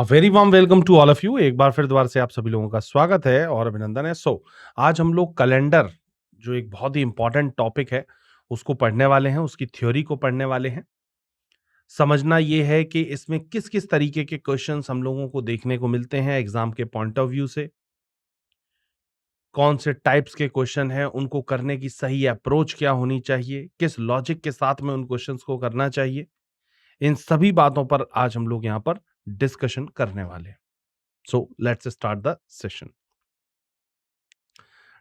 A very warm welcome to all of you. एक बार फिर दोबारा से आप सभी लोगों का स्वागत है और अभिनंदन है। आज हम लोग कैलेंडर, जो एक बहुत ही इंपॉर्टेंट टॉपिक है, उसको पढ़ने वाले हैं, उसकी थ्योरी को पढ़ने वाले हैं। समझना ये है कि इसमें किस-किस तरीके के क्वेश्चंस हम लोगों को देखने को मिलते हैं एग्ज़ाम के पॉइंट ऑफ व्यू से। कौन से टाइप्स के क्वेश्चन हैं, उनको करने की सही अप्रोच क्या होनी चाहिए, किस लॉजिक के साथ में उन क्वेश्चंस को करना चाहिए। इन सभी बातों पर आज हम लोग यहाँ पर डिस्कशन करने वाले हैं। So let's start the session.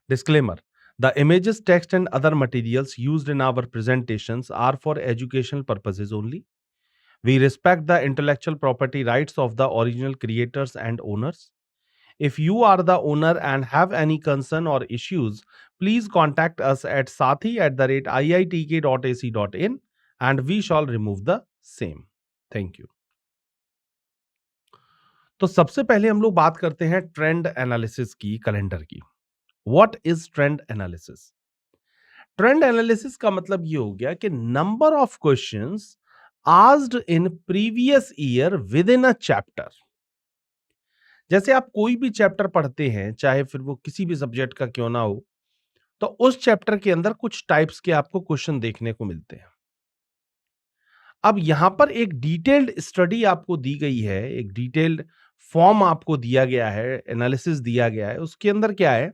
Disclaimer: the images, text, and other materials used in our presentations are for educational purposes only. We respect the intellectual property rights of the original creators and owners. If you are the owner and have any concern or issues, please contact us at sathi@iitk.ac.in and we shall remove the same. Thank you. तो सबसे पहले हम लोग बात करते हैं trend analysis की, calendar की। What is trend analysis? Trend analysis का मतलब ये हो गया कि number of questions asked in previous year with in a chapter. जैसे आप कोई भी चैप्टर पढ़ते हैं, चाहे फिर वो किसी भी सब्जेक्ट का क्यों ना हो, तो उस चैप्टर के अंदर कुछ टाइप्स के आपको क्वेश्चन देखने को मिलते हैं। अब यहां पर एक डिटेल्ड स्टडी आपको दी गई है, एक डिटेल्ड फॉर्म आपको दिया गया है, एनालिसिस दिया गया है। उसके अंदर क्या है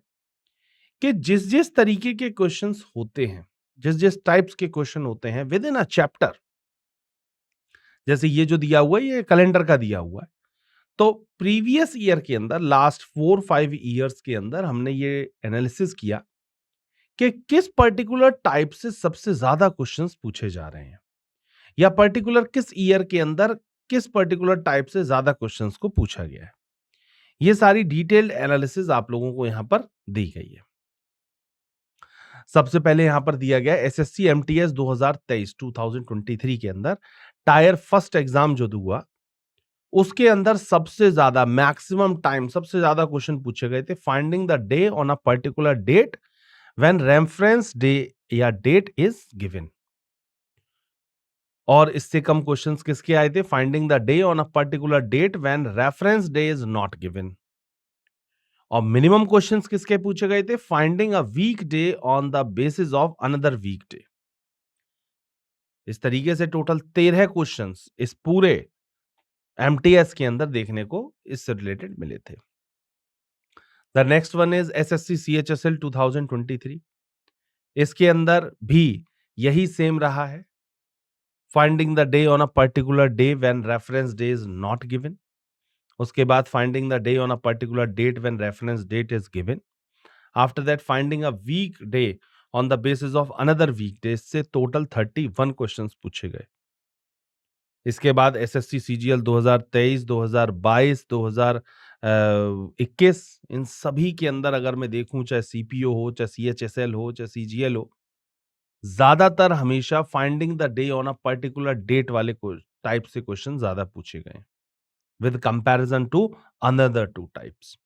कि जिस-जिस तरीके के क्वेश्चंस होते हैं, जिस-जिस टाइप्स के क्वेश्चन होते हैं विद इन अ चैप्टर, जैसे ये जो दिया हुआ है, ये कैलेंडर का दिया हुआ है। तो प्रीवियस ईयर के अंदर लास्ट 4-5 ईयर्स के अंदर हमने ये एनालिसिस किया कि किस पर्टिकुलर टाइप से सबसे ज्यादा क्वेश्चंस पूछे जा रहे हैं, या पर्टिकुलर किस ईयर के अंदर किस पर्टिकुलर टाइप से ज्यादा क्वेश्चंस को पूछा गया है। ये सारी डिटेल्ड एनालिसिस आप लोगों को यहां पर दी गई है। सबसे पहले यहां पर दिया गया एसएससी एमटीएस 2023 के अंदर टायर फर्स्ट एग्जाम जो हुआ, उसके अंदर सबसे ज्यादा मैक्सिमम टाइम सबसे ज्यादा क्वेश्चन पूछे गए थे finding the day on a particular date when reference day या डेट इज गिवन। और इससे कम क्वेश्चंस किसके आए थे? Finding the day on a particular date when reference day is not given. और मिनिमम क्वेश्चंस किसके पूछे गए थे? Finding a week day on the basis of another week day. इस तरीके से टोटल 13 क्वेश्चंस इस पूरे एमटीएस के अंदर देखने को इससे रिलेटेड मिले थे। The next one is SSC CHSL 2023। इसके अंदर भी यही सेम रहा है, finding the day on a particular day when reference day is not given. उसके बाद finding the day on a particular date when reference date is given. After that finding a week day on the basis of another week day. से total 31 questions पूछे गए। इसके बाद SSC CGL 2023, 2022, 2021, इन सभी के अंदर अगर मैं देखूं, चाहे सीपीओ हो, चाहे सीएचएसएल हो, चाहे सीजीएल हो, ज्यादातर हमेशा finding the day on a particular date वाले टाइप से क्वेश्चन ज्यादा पूछे गए with comparison to another two types.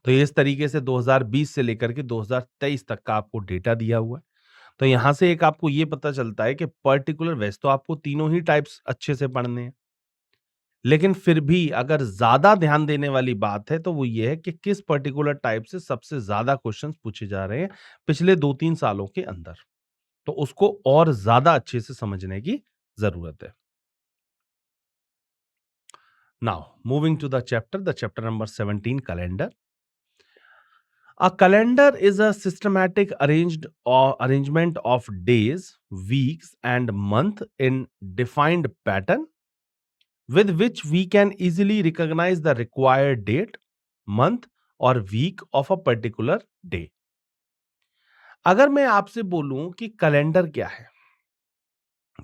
तो ये इस तरीके से 2020 से लेकर के 2023 तक का आपको डेटा दिया हुआ है। तो यहां से एक आपको ये पता चलता है कि पर्टिकुलर, वैसे तो आपको तीनों ही टाइप्स अच्छे से पढ़ने हैं, लेकिन फिर भी अगर ज्यादा ध्यान देने वाली बात है तो वो ये है कि किस पर्टिकुलर टाइप से सबसे ज्यादा क्वेश्चंस पूछे जा रहे हैं पिछले 2-3 सालों के अंदर। तो उसको और ज्यादा अच्छे से समझने की जरूरत है। Now moving to the chapter number 17, calendar. A calendar is a systematic arrangement of days, weeks, and month in defined pattern with which we can easily recognize the required date, month or week of a particular day. अगर मैं आपसे बोलूं कि calendar क्या है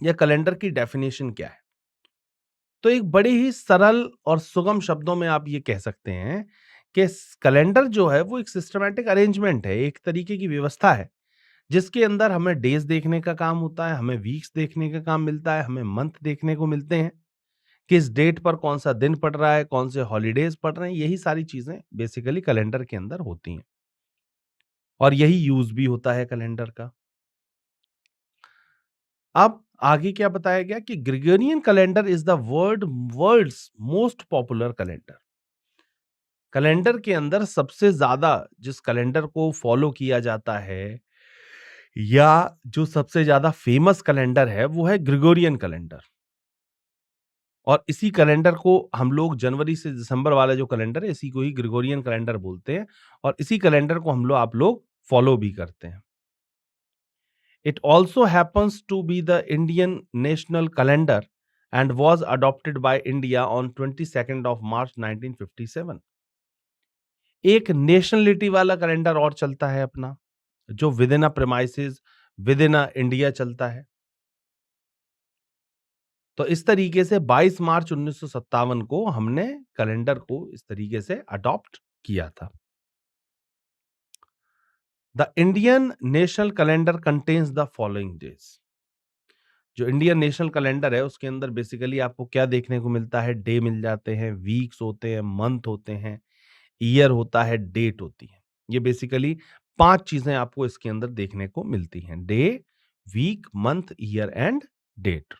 या calendar की definition क्या है, तो एक बड़े ही सरल और सुगम शब्दों में आप ये कह सकते हैं कि कैलेंडर जो है वो एक सिस्टमैटिक अरेंजमेंट है, एक तरीके की व्यवस्था है जिसके अंदर हमें डेज देखने का काम होता है, हमें वीक्स देखने का काम मिलता है, हमें मंथ देखने को मिलते हैं, किस डेट पर कौन सा दिन पड़ रहा है, कौन से हॉलीडेज पड़ रहे हैं, यही सारी चीजें बेसिकली कैलेंडर के अंदर होती हैं और यही यूज भी होता है कैलेंडर का। अब आगे क्या बताया गया कि Gregorian calendar is the world's most popular calendar. Calendar के अंदर सबसे ज्यादा जिस कैलेंडर को फॉलो किया जाता है या जो सबसे ज्यादा फेमस कैलेंडर है वो है ग्रेगोरियन कैलेंडर। और इसी कैलेंडर को हम लोग जनवरी से दिसंबर वाला जो कैलेंडर है इसी को ही ग्रेगोरियन कैलेंडर बोलते हैं और इसी कैलेंडर को हम लोग आप लोग फॉलो भी करते हैं। It also happens to be the Indian national calendar and was adopted by India on 22nd of March 1957। एक नेशनलिटी वाला कैलेंडर और चलता है अपना जो with in a premises with in a India चलता है। तो इस तरीके से 22 मार्च 1957 को हमने कैलेंडर को इस तरीके से अडॉप्ट किया था। The Indian national calendar contains the following days. जो इंडियन नेशनल कैलेंडर है उसके अंदर बेसिकली आपको क्या देखने को मिलता है? डे मिल जाते हैं, वीक्स होते हैं, मंथ होते हैं, ईयर होता है, डेट होती है। ये बेसिकली 5 चीजें आपको इसके अंदर देखने को मिलती हैं: day, week, month, year and date.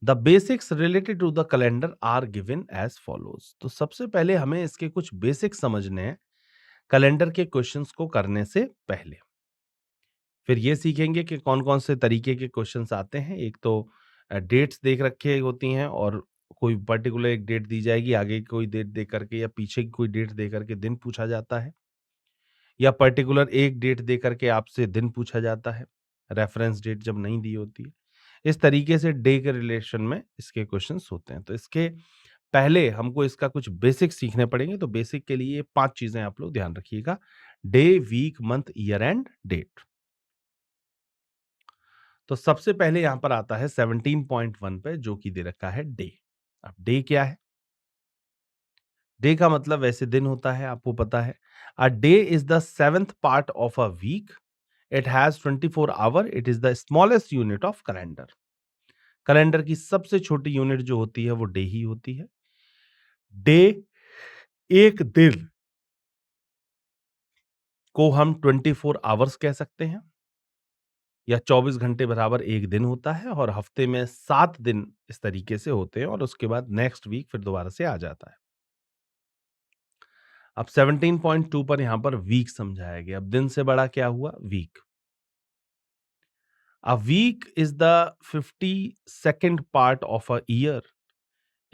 The basics related to the calendar are given as follows. तो सबसे पहले हमें इसके कुछ बेसिक समझने हैं कैलेंडर के क्वेश्चंस को करने से पहले। फिर ये सीखेंगे कि कौन कौन से तरीके के क्वेश्चंस आते हैं। एक तो डेट्स देख रखे होती हैं और कोई पर्टिकुलर एक डेट दी जाएगी, आगे की कोई डेट दे करके या पीछे की कोई डेट दे करके दिन पूछा जाता है, या पर्टिकुलर एक डेट दे करके आपसे दिन पूछा जाता है, रेफरेंस डेट जब नहीं दी होती है। इस तरीके से डे के रिलेशन में इसके क्वेश्चंस होते हैं। तो इसके पहले हमको इसका कुछ बेसिक सीखने पड़ेंगे। तो बेसिक के लिए 5 चीजें आप लोग ध्यान रखिएगा: day, week, month, year and date. तो सबसे पहले यहां पर आता है 17.1 पे, जो कि दे रखा है डे। अब डे क्या है? डे का मतलब वैसे दिन होता है, आपको पता है। A day is the 7th part of a week. It has 24 hour. It is the smallest unit of calendar. Calendar की सबसे छोटी यूनिट जो होती है वो डे ही होती है। डे, एक दिन को हम 24 आवर्स कह सकते हैं या 24 घंटे बराबर एक दिन होता है, और हफ्ते में 7 दिन इस तरीके से होते हैं और उसके बाद नेक्स्ट वीक फिर दोबारा से आ जाता है। अब 17.2 पर यहां पर वीक समझाया गया। अब दिन से बड़ा क्या हुआ? Week. A week is the 52nd part of a year.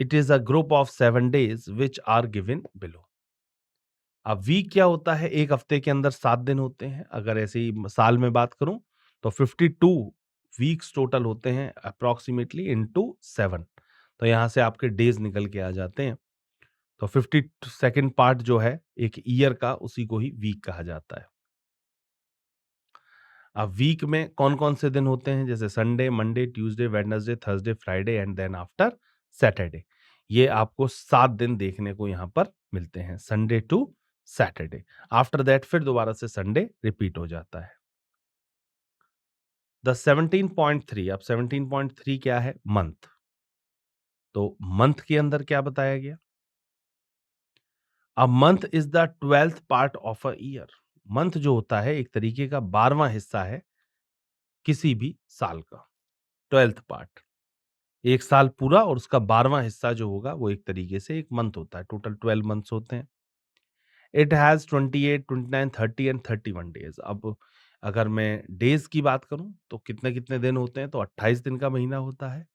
It is a group of 7 days which are given below. अब वीक क्या होता है? एक हफ्ते के अंदर 7 दिन होते हैं। अगर ऐसे ही साल में बात करूं तो 52 वीक्स टोटल होते हैं अप्रोक्सीमेटली इनटू 7। तो यहां से आपके डेज निकल के आ जाते हैं। तो 52nd पार्ट जो है एक ईयर का, उसी को ही वीक कहा जाता है। अब वीक में कौन-कौन से दिन होते हैं? जैसे Sunday, Monday, Tuesday, Wednesday, Thursday, Friday and then after Saturday. ये आपको 7 दिन देखने को यहाँ पर मिलते हैं, Sunday to Saturday. After that फिर दोबारा से संडे रिपीट हो जाता है। द 17.3, अब 17.3 क्या है? मंथ। तो मंथ के अंदर क्या बताया गया? A month is the 12th part of a year. Month जो होता है एक तरीके का 12वां हिस्सा है किसी भी साल का, 12th पार्ट। एक साल पूरा और उसका 12वां हिस्सा जो होगा वो एक तरीके से एक मंथ होता है। टोटल 12 मंथ्स होते हैं। It has 28, 29, 30 and 31 days. अब अगर मैं डेज़ की बात करूँ तो कितने-कितने दिन होते हैं? तो 28 दिन का महीना होता है,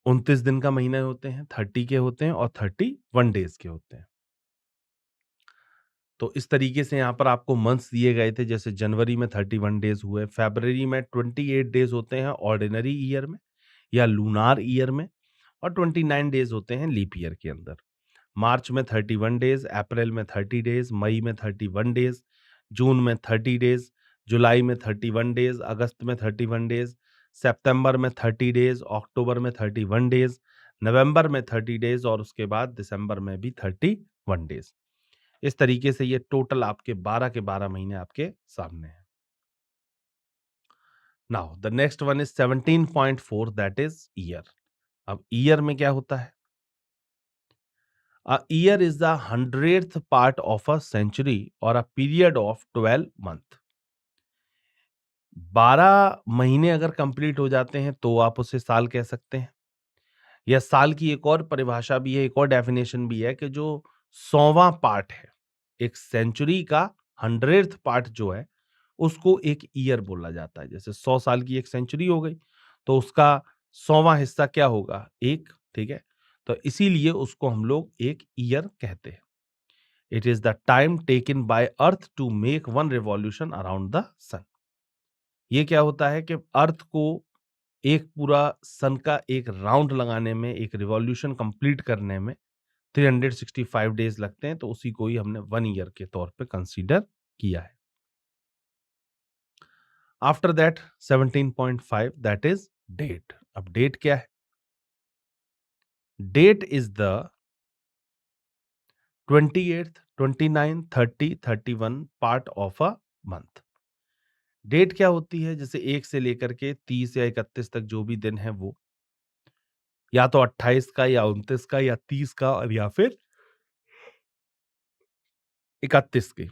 29 दिन का महीने होते हैं, 30 के होते हैं और 31 डेज़ के होते हैं। तो इस तरीके से यहाँ पर आपको मंथ्स दिए गए थे। जैसे जनवरी में 31 डेज़ हुए, फ़रवरी में 28 डेज़ होते हैं ऑर्डिनरी ईयर में या लूनार ईयर में, और 29 डेज़ होते हैं लीप ईयर के अंदर। मार्च में 31 डेज़, अप्रैल में 30 डेज़, मई में 31 डेज़, जून में 30 डेज़, जुलाई में 31 डेज़, अगस्त में 31 डेज़, सितंबर में 30 डेज़, अक्टूबर में 31 डेज़, नवंबर में 30 डेज़ और उसके बाद दिसंबर में भी 31 डेज़। इस तरीके से ये टोटल आपके 12 के 12 महीने आपके सामने हैं। Now the next one is 17.4, that is year. अब ईयर में क्या होता है? A year is the 100th part of a century or a period of 12 month. 12 महीने अगर कंप्लीट हो जाते हैं तो आप उसे साल कह सकते हैं। या साल की एक और परिभाषा भी है, एक और डेफिनेशन भी है कि जो 100वां पार्ट है, एक सेंचुरी का 100th पार्ट जो है, उसको एक ईयर बोला जाता है। जैसे 100 साल की एक सेंचुरी हो गई, तो उसका 100वां हिस्सा क्या होगा? 1, ठीक है? तो इसीलिए उसको हम लोग एक ईयर कहते हैं। It is the time taken by earth to make one revolution around the sun. ये क्या होता है कि अर्थ को एक पूरा सन का एक राउंड लगाने में, एक रिवॉल्यूशन कंप्लीट करने में 365 डेज लगते हैं, तो उसी को ही हमने 1 ईयर के तौर पे कंसीडर किया है। After that 17.5 that is date. अब डेट क्या है? Date is the 28th, 29, 30, 31 part of a month. Date क्या होती है? जैसे 1 से लेकर के 30 या 31 तक जो भी दिन है वो या तो 28 का या 29 का या 30 का और या फिर 31 की।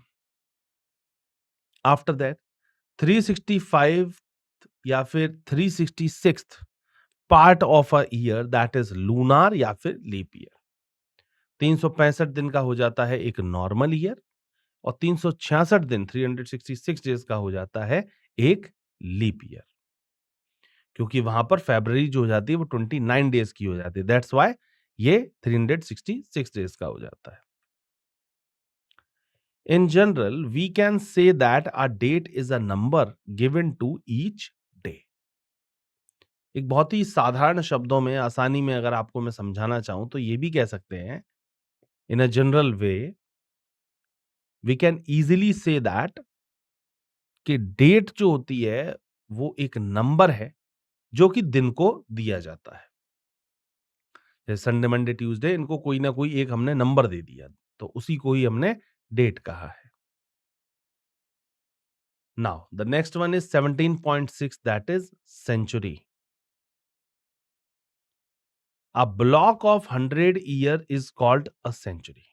आफ्टर दैट 365 या फिर 366th part of a year that is lunar या फिर लीप ईयर। 365 दिन का हो जाता है एक नॉर्मल ईयर और 366 दिन 366 डेज का हो जाता है एक लीप ईयर। क्योंकि वहां पर फेब्रुवरी जो हो जाती है वो 29 डेज की हो जाती है, दैट्स व्हाई ये 366 डेज का हो जाता है। In general, we can say that a date is a number given to each day. एक बहुत ही साधारण शब्दों में, आसानी में अगर आपको मैं समझाना चाहूं तो ये भी कह सकते हैं, in a general way we can easily say that कि डेट जो होती है वो एक नंबर है जो कि दिन को दिया जाता है। जैसे संडे, मंडे, ट्यूसडे, इनको कोई ना कोई एक हमने नंबर दे दिया, तो उसी को ही हमने डेट कहा है। Now the next one is 17.6 that is century. A block of 100 year is called a century.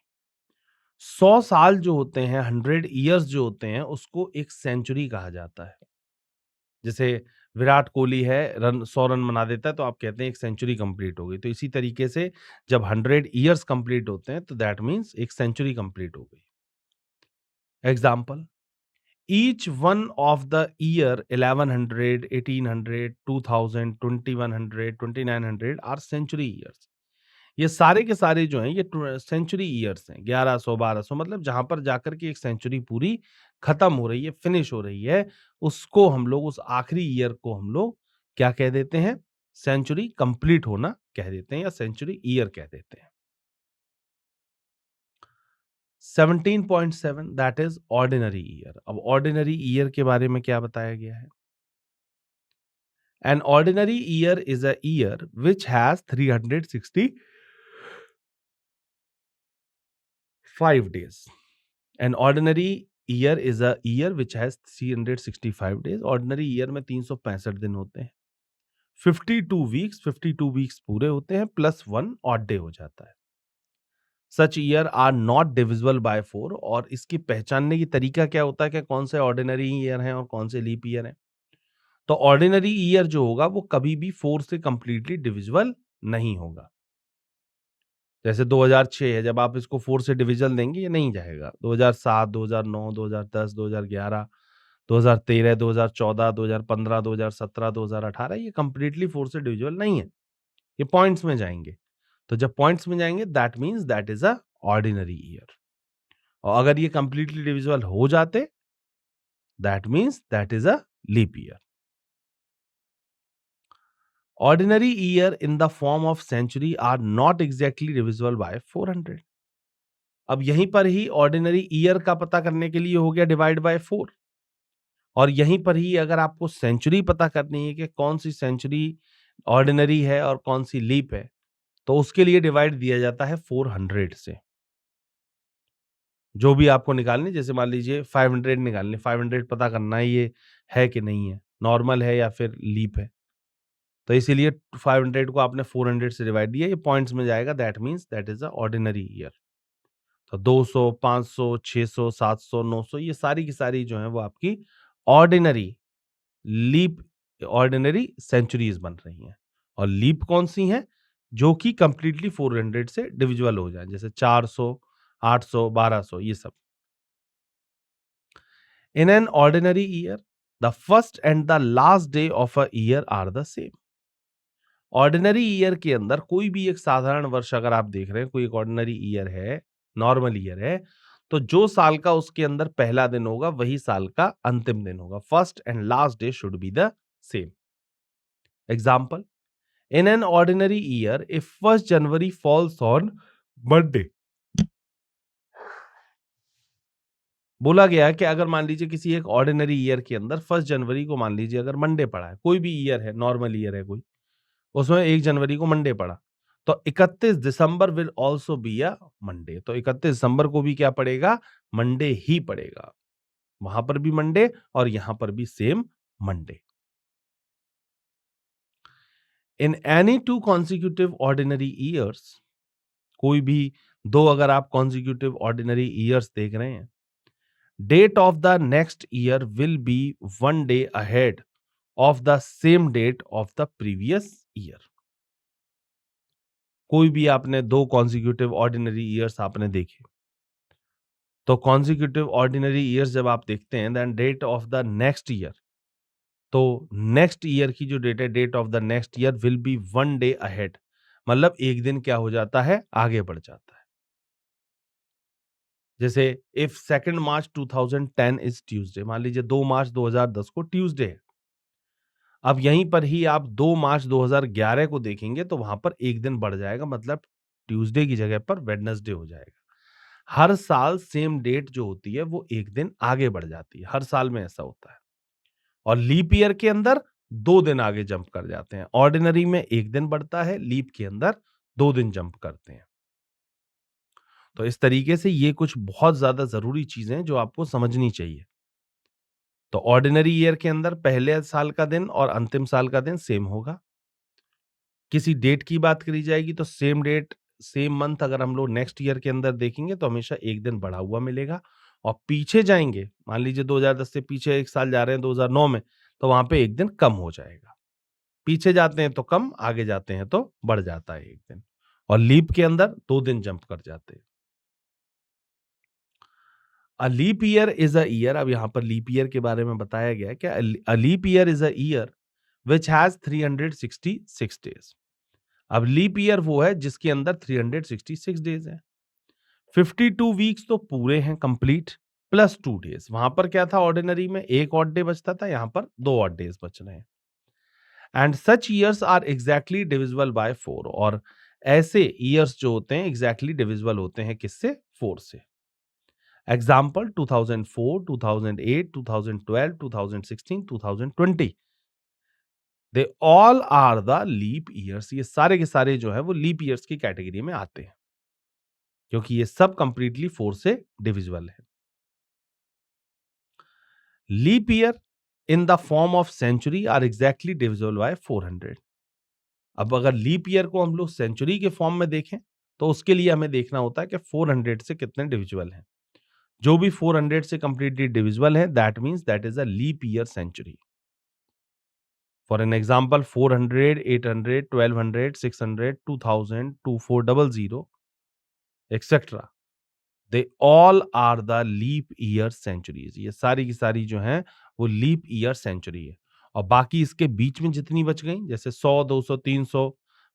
100 साल जो होते हैं, 100 ईयर्स जो होते हैं, उसको एक सेंचुरी कहा जाता है। जैसे विराट कोहली है, 100 रन बना देता है तो आप कहते हैं एक सेंचुरी कंप्लीट हो गई। तो इसी तरीके से जब 100 ईयर्स कंप्लीट होते हैं तो दैट मीन्स एक सेंचुरी कंप्लीट हो गई। Example, each one of the year 1100, 1800, 2000, 2100, 2900 are century years. ये सारे के सारे जो हैं ये सेंचुरी ईयर्स हैं। 1100, 1200, मतलब जहां पर जाकर के एक सेंचुरी पूरी खत्म हो रही है, फिनिश हो रही है, उसको हम लोग, उस आखिरी ईयर को हम लोग क्या कह देते हैं? सेंचुरी कंप्लीट होना कह देते हैं या सेंचुरी ईयर कह देते हैं। 17.7 दैट इज ऑर्डिनरी ईयर। अब ऑर्डिनरी ईयर के बारे में क्या बताया गया है? N ordinary year is a year which has 365 days. An ordinary year is a year which has 365 days. Ordinary year में 365 दिन होते हैं। 52 वीक्स, 52 वीक्स पूरे होते हैं प्लस 1 ऑड डे हो जाता है। Such year are not divisible by 4। और इसकी पहचानने की तरीका क्या होता है कि कौन से ऑर्डिनरी ईयर हैं और कौन से लीप ईयर हैं? तो ऑर्डिनरी ईयर जो होगा वो कभी भी 4 से कंप्लीटली डिविजिबल नहीं होगा। जैसे 2006 है, जब आप इसको 4 से डिविजन देंगे ये नहीं जाएगा। 2007, 2009, 2010, 2011, 2013, 2014, 2015, 2017, 2018 ये कंप्लीटली 4 से डिविजिबल नहीं है। ये पॉइंट्स में जाएंगे। तो जब पॉइंट्स में जाएंगे that means that is a ordinary year. और अगर ये कंप्लीटली डिविजिबल हो जाते that means that is a leap year. Ordinary year in the form of century are not exactly divisible by 400। अब यहीं पर ही ऑर्डिनरी ईयर का पता करने के लिए हो गया डिवाइड बाय 4। और यहीं पर ही अगर आपको सेंचुरी पता करनी है कि कौन सी सेंचुरी ऑर्डिनरी है और कौन सी लीप है, तो उसके लिए डिवाइड दिया जाता है 400 से। जो भी आपको निकालनी, जैसे मान लीजिए 500 निकालनी, 500 पता करना है ये है कि नहीं है, नॉर्मल है या फिर लीप है। तो इसीलिए 500 को आपने 400 से डिवाइड दिया, ये पॉइंट्स में जाएगा, that means that is a ordinary year. तो 200, 500, 600, 700, 900 ये सारी की सारी जो है वो आपकी ऑर्डिनरी लीप ऑर्डिनरी सेंचुरीज बन रही हैं। और लीप कौन सी हैं? जो कि कंप्लीटली 400 से डिविजिबल हो जाए, जैसे 400, 800, 1200 ये सब। In an ordinary year the first and the last day of a year are the same. Ordinary year के अंदर कोई भी एक साधारण वर्ष अगर आप देख रहे हैं, कोई एक ऑर्डिनरी ईयर है, नॉर्मल ईयर है, तो जो साल का उसके अंदर पहला दिन होगा वही साल का अंतिम दिन होगा। First and last day should be the same. Example, in an ordinary year, if 1st January falls on Monday, बोला गया कि अगर मान लीजिए किसी एक ऑर्डिनरी ईयर के अंदर 1 जनवरी को मान लीजिए अगर मंडे पड़ा है, कोई भी ईयर है, नॉर्मल ईयर है कोई, उसमें 1 जनवरी को मंडे पड़ा, तो 31 December will also be a Monday. तो 31 दिसंबर को भी क्या पड़ेगा? मंडे ही पड़ेगा। वहां पर भी मंडे और यहां पर भी same Monday. In any two consecutive ordinary years, कोई भी दो अगर आप कॉन्सिक्यूटिव ऑर्डिनरी ईयर्स देख रहे हैं, date of the next year will be 1 day ahead of the same date of the previous year. कोई भी आपने दो कॉन्सिक्यूटिव ऑर्डिनरी ईयर्स आपने देखे, तो कॉन्सिक्यूटिव ऑर्डिनरी ईयर्स जब आप देखते हैं, then date of the next year, तो नेक्स्ट ईयर की जो डेट है, date of the next year will be 1 day ahead, मतलब एक दिन क्या हो जाता है? आगे बढ़ जाता है। जैसे इफ 2 मार्च 2010 इज ट्यूसडे, मान लीजिए 2 मार्च 2010 को ट्यूसडे है। अब यहीं पर ही आप 2 मार्च 2011 को देखेंगे तो वहां पर एक दिन बढ़ जाएगा, मतलब ट्यूसडे की जगह पर वेडनेसडे हो जाएगा। हर साल सेम डेट जो होती है वो एक दिन आगे बढ़ जाती है, हर साल में ऐसा होता है। और लीप ईयर के अंदर 2 दिन आगे जंप कर जाते हैं। ऑर्डिनरी में एक दिन बढ़ता है, लीप के अंदर 2 दिन जंप करते हैं। तो इस तरीके से ये कुछ बहुत ज्यादा जरूरी चीजें हैं जो आपको समझनी चाहिए। तो ऑर्डिनरी ईयर के अंदर पहले साल का दिन और अंतिम साल का दिन सेम होगा। किसी डेट की बात करी जाएगी तो सेम डेट, सेम मंथ अगर हम लोग नेक्स्ट ईयर के अंदर देखेंगे तो हमेशा एक दिन बढ़ा हुआ मिलेगा। और पीछे जाएंगे, मान लीजिए 2010 से पीछे एक साल जा रहे हैं 2009 में, तो वहां पे एक दिन कम हो जाएगा। पीछे जाते हैं तो कम, आगे जाते हैं तो बढ़ जाता है एक दिन। और लीप के अंदर 2 दिन जंप कर जाते हैं। A leap year is a year, अब यहां पर लीप ईयर के बारे में बताया गया है कि a leap year is a year which has 366 days. अब लीप ईयर वो है जिसके अंदर 366 डेज हैं। 52 वीक्स तो पूरे हैं कंप्लीट, प्लस 2 डेज। वहां पर क्या था? ऑर्डिनरी में एक ऑड डे बचता था, यहां पर 2 ऑड डेज बच रहे हैं। And such years are exactly divisible by 4। और ऐसे ईयर्स जो होते हैं एग्जैक्टली डिविजिबल होते हैं किससे? 4 से। Example 2004, 2008, 2012, 2016, 2020, they all are the leap years. ये सारे के सारे जो है वो लीप ईयर्स की कैटेगरी में आते हैं, क्योंकि ये सब कंप्लीटली 4 से डिविजिबल है। Leap year in the form of century are exactly divisible by 400। अब अगर लीप ईयर को हम लोग सेंचुरी के फॉर्म में देखें तो उसके लिए हमें देखना होता है कि 400 से कितने डिविजिबल हैं। जो भी 400 से कंप्लीटली डिविजिबल है, that means that is a leap year century. For an example 400, 800, 1200, 600, 2000, 2400 etcetera, they all are the leap year centuries. ये सारी की सारी जो हैं वो लीप ईयर सेंचुरी है। और बाकी इसके बीच में जितनी बच गई, जैसे 100, 200, 300,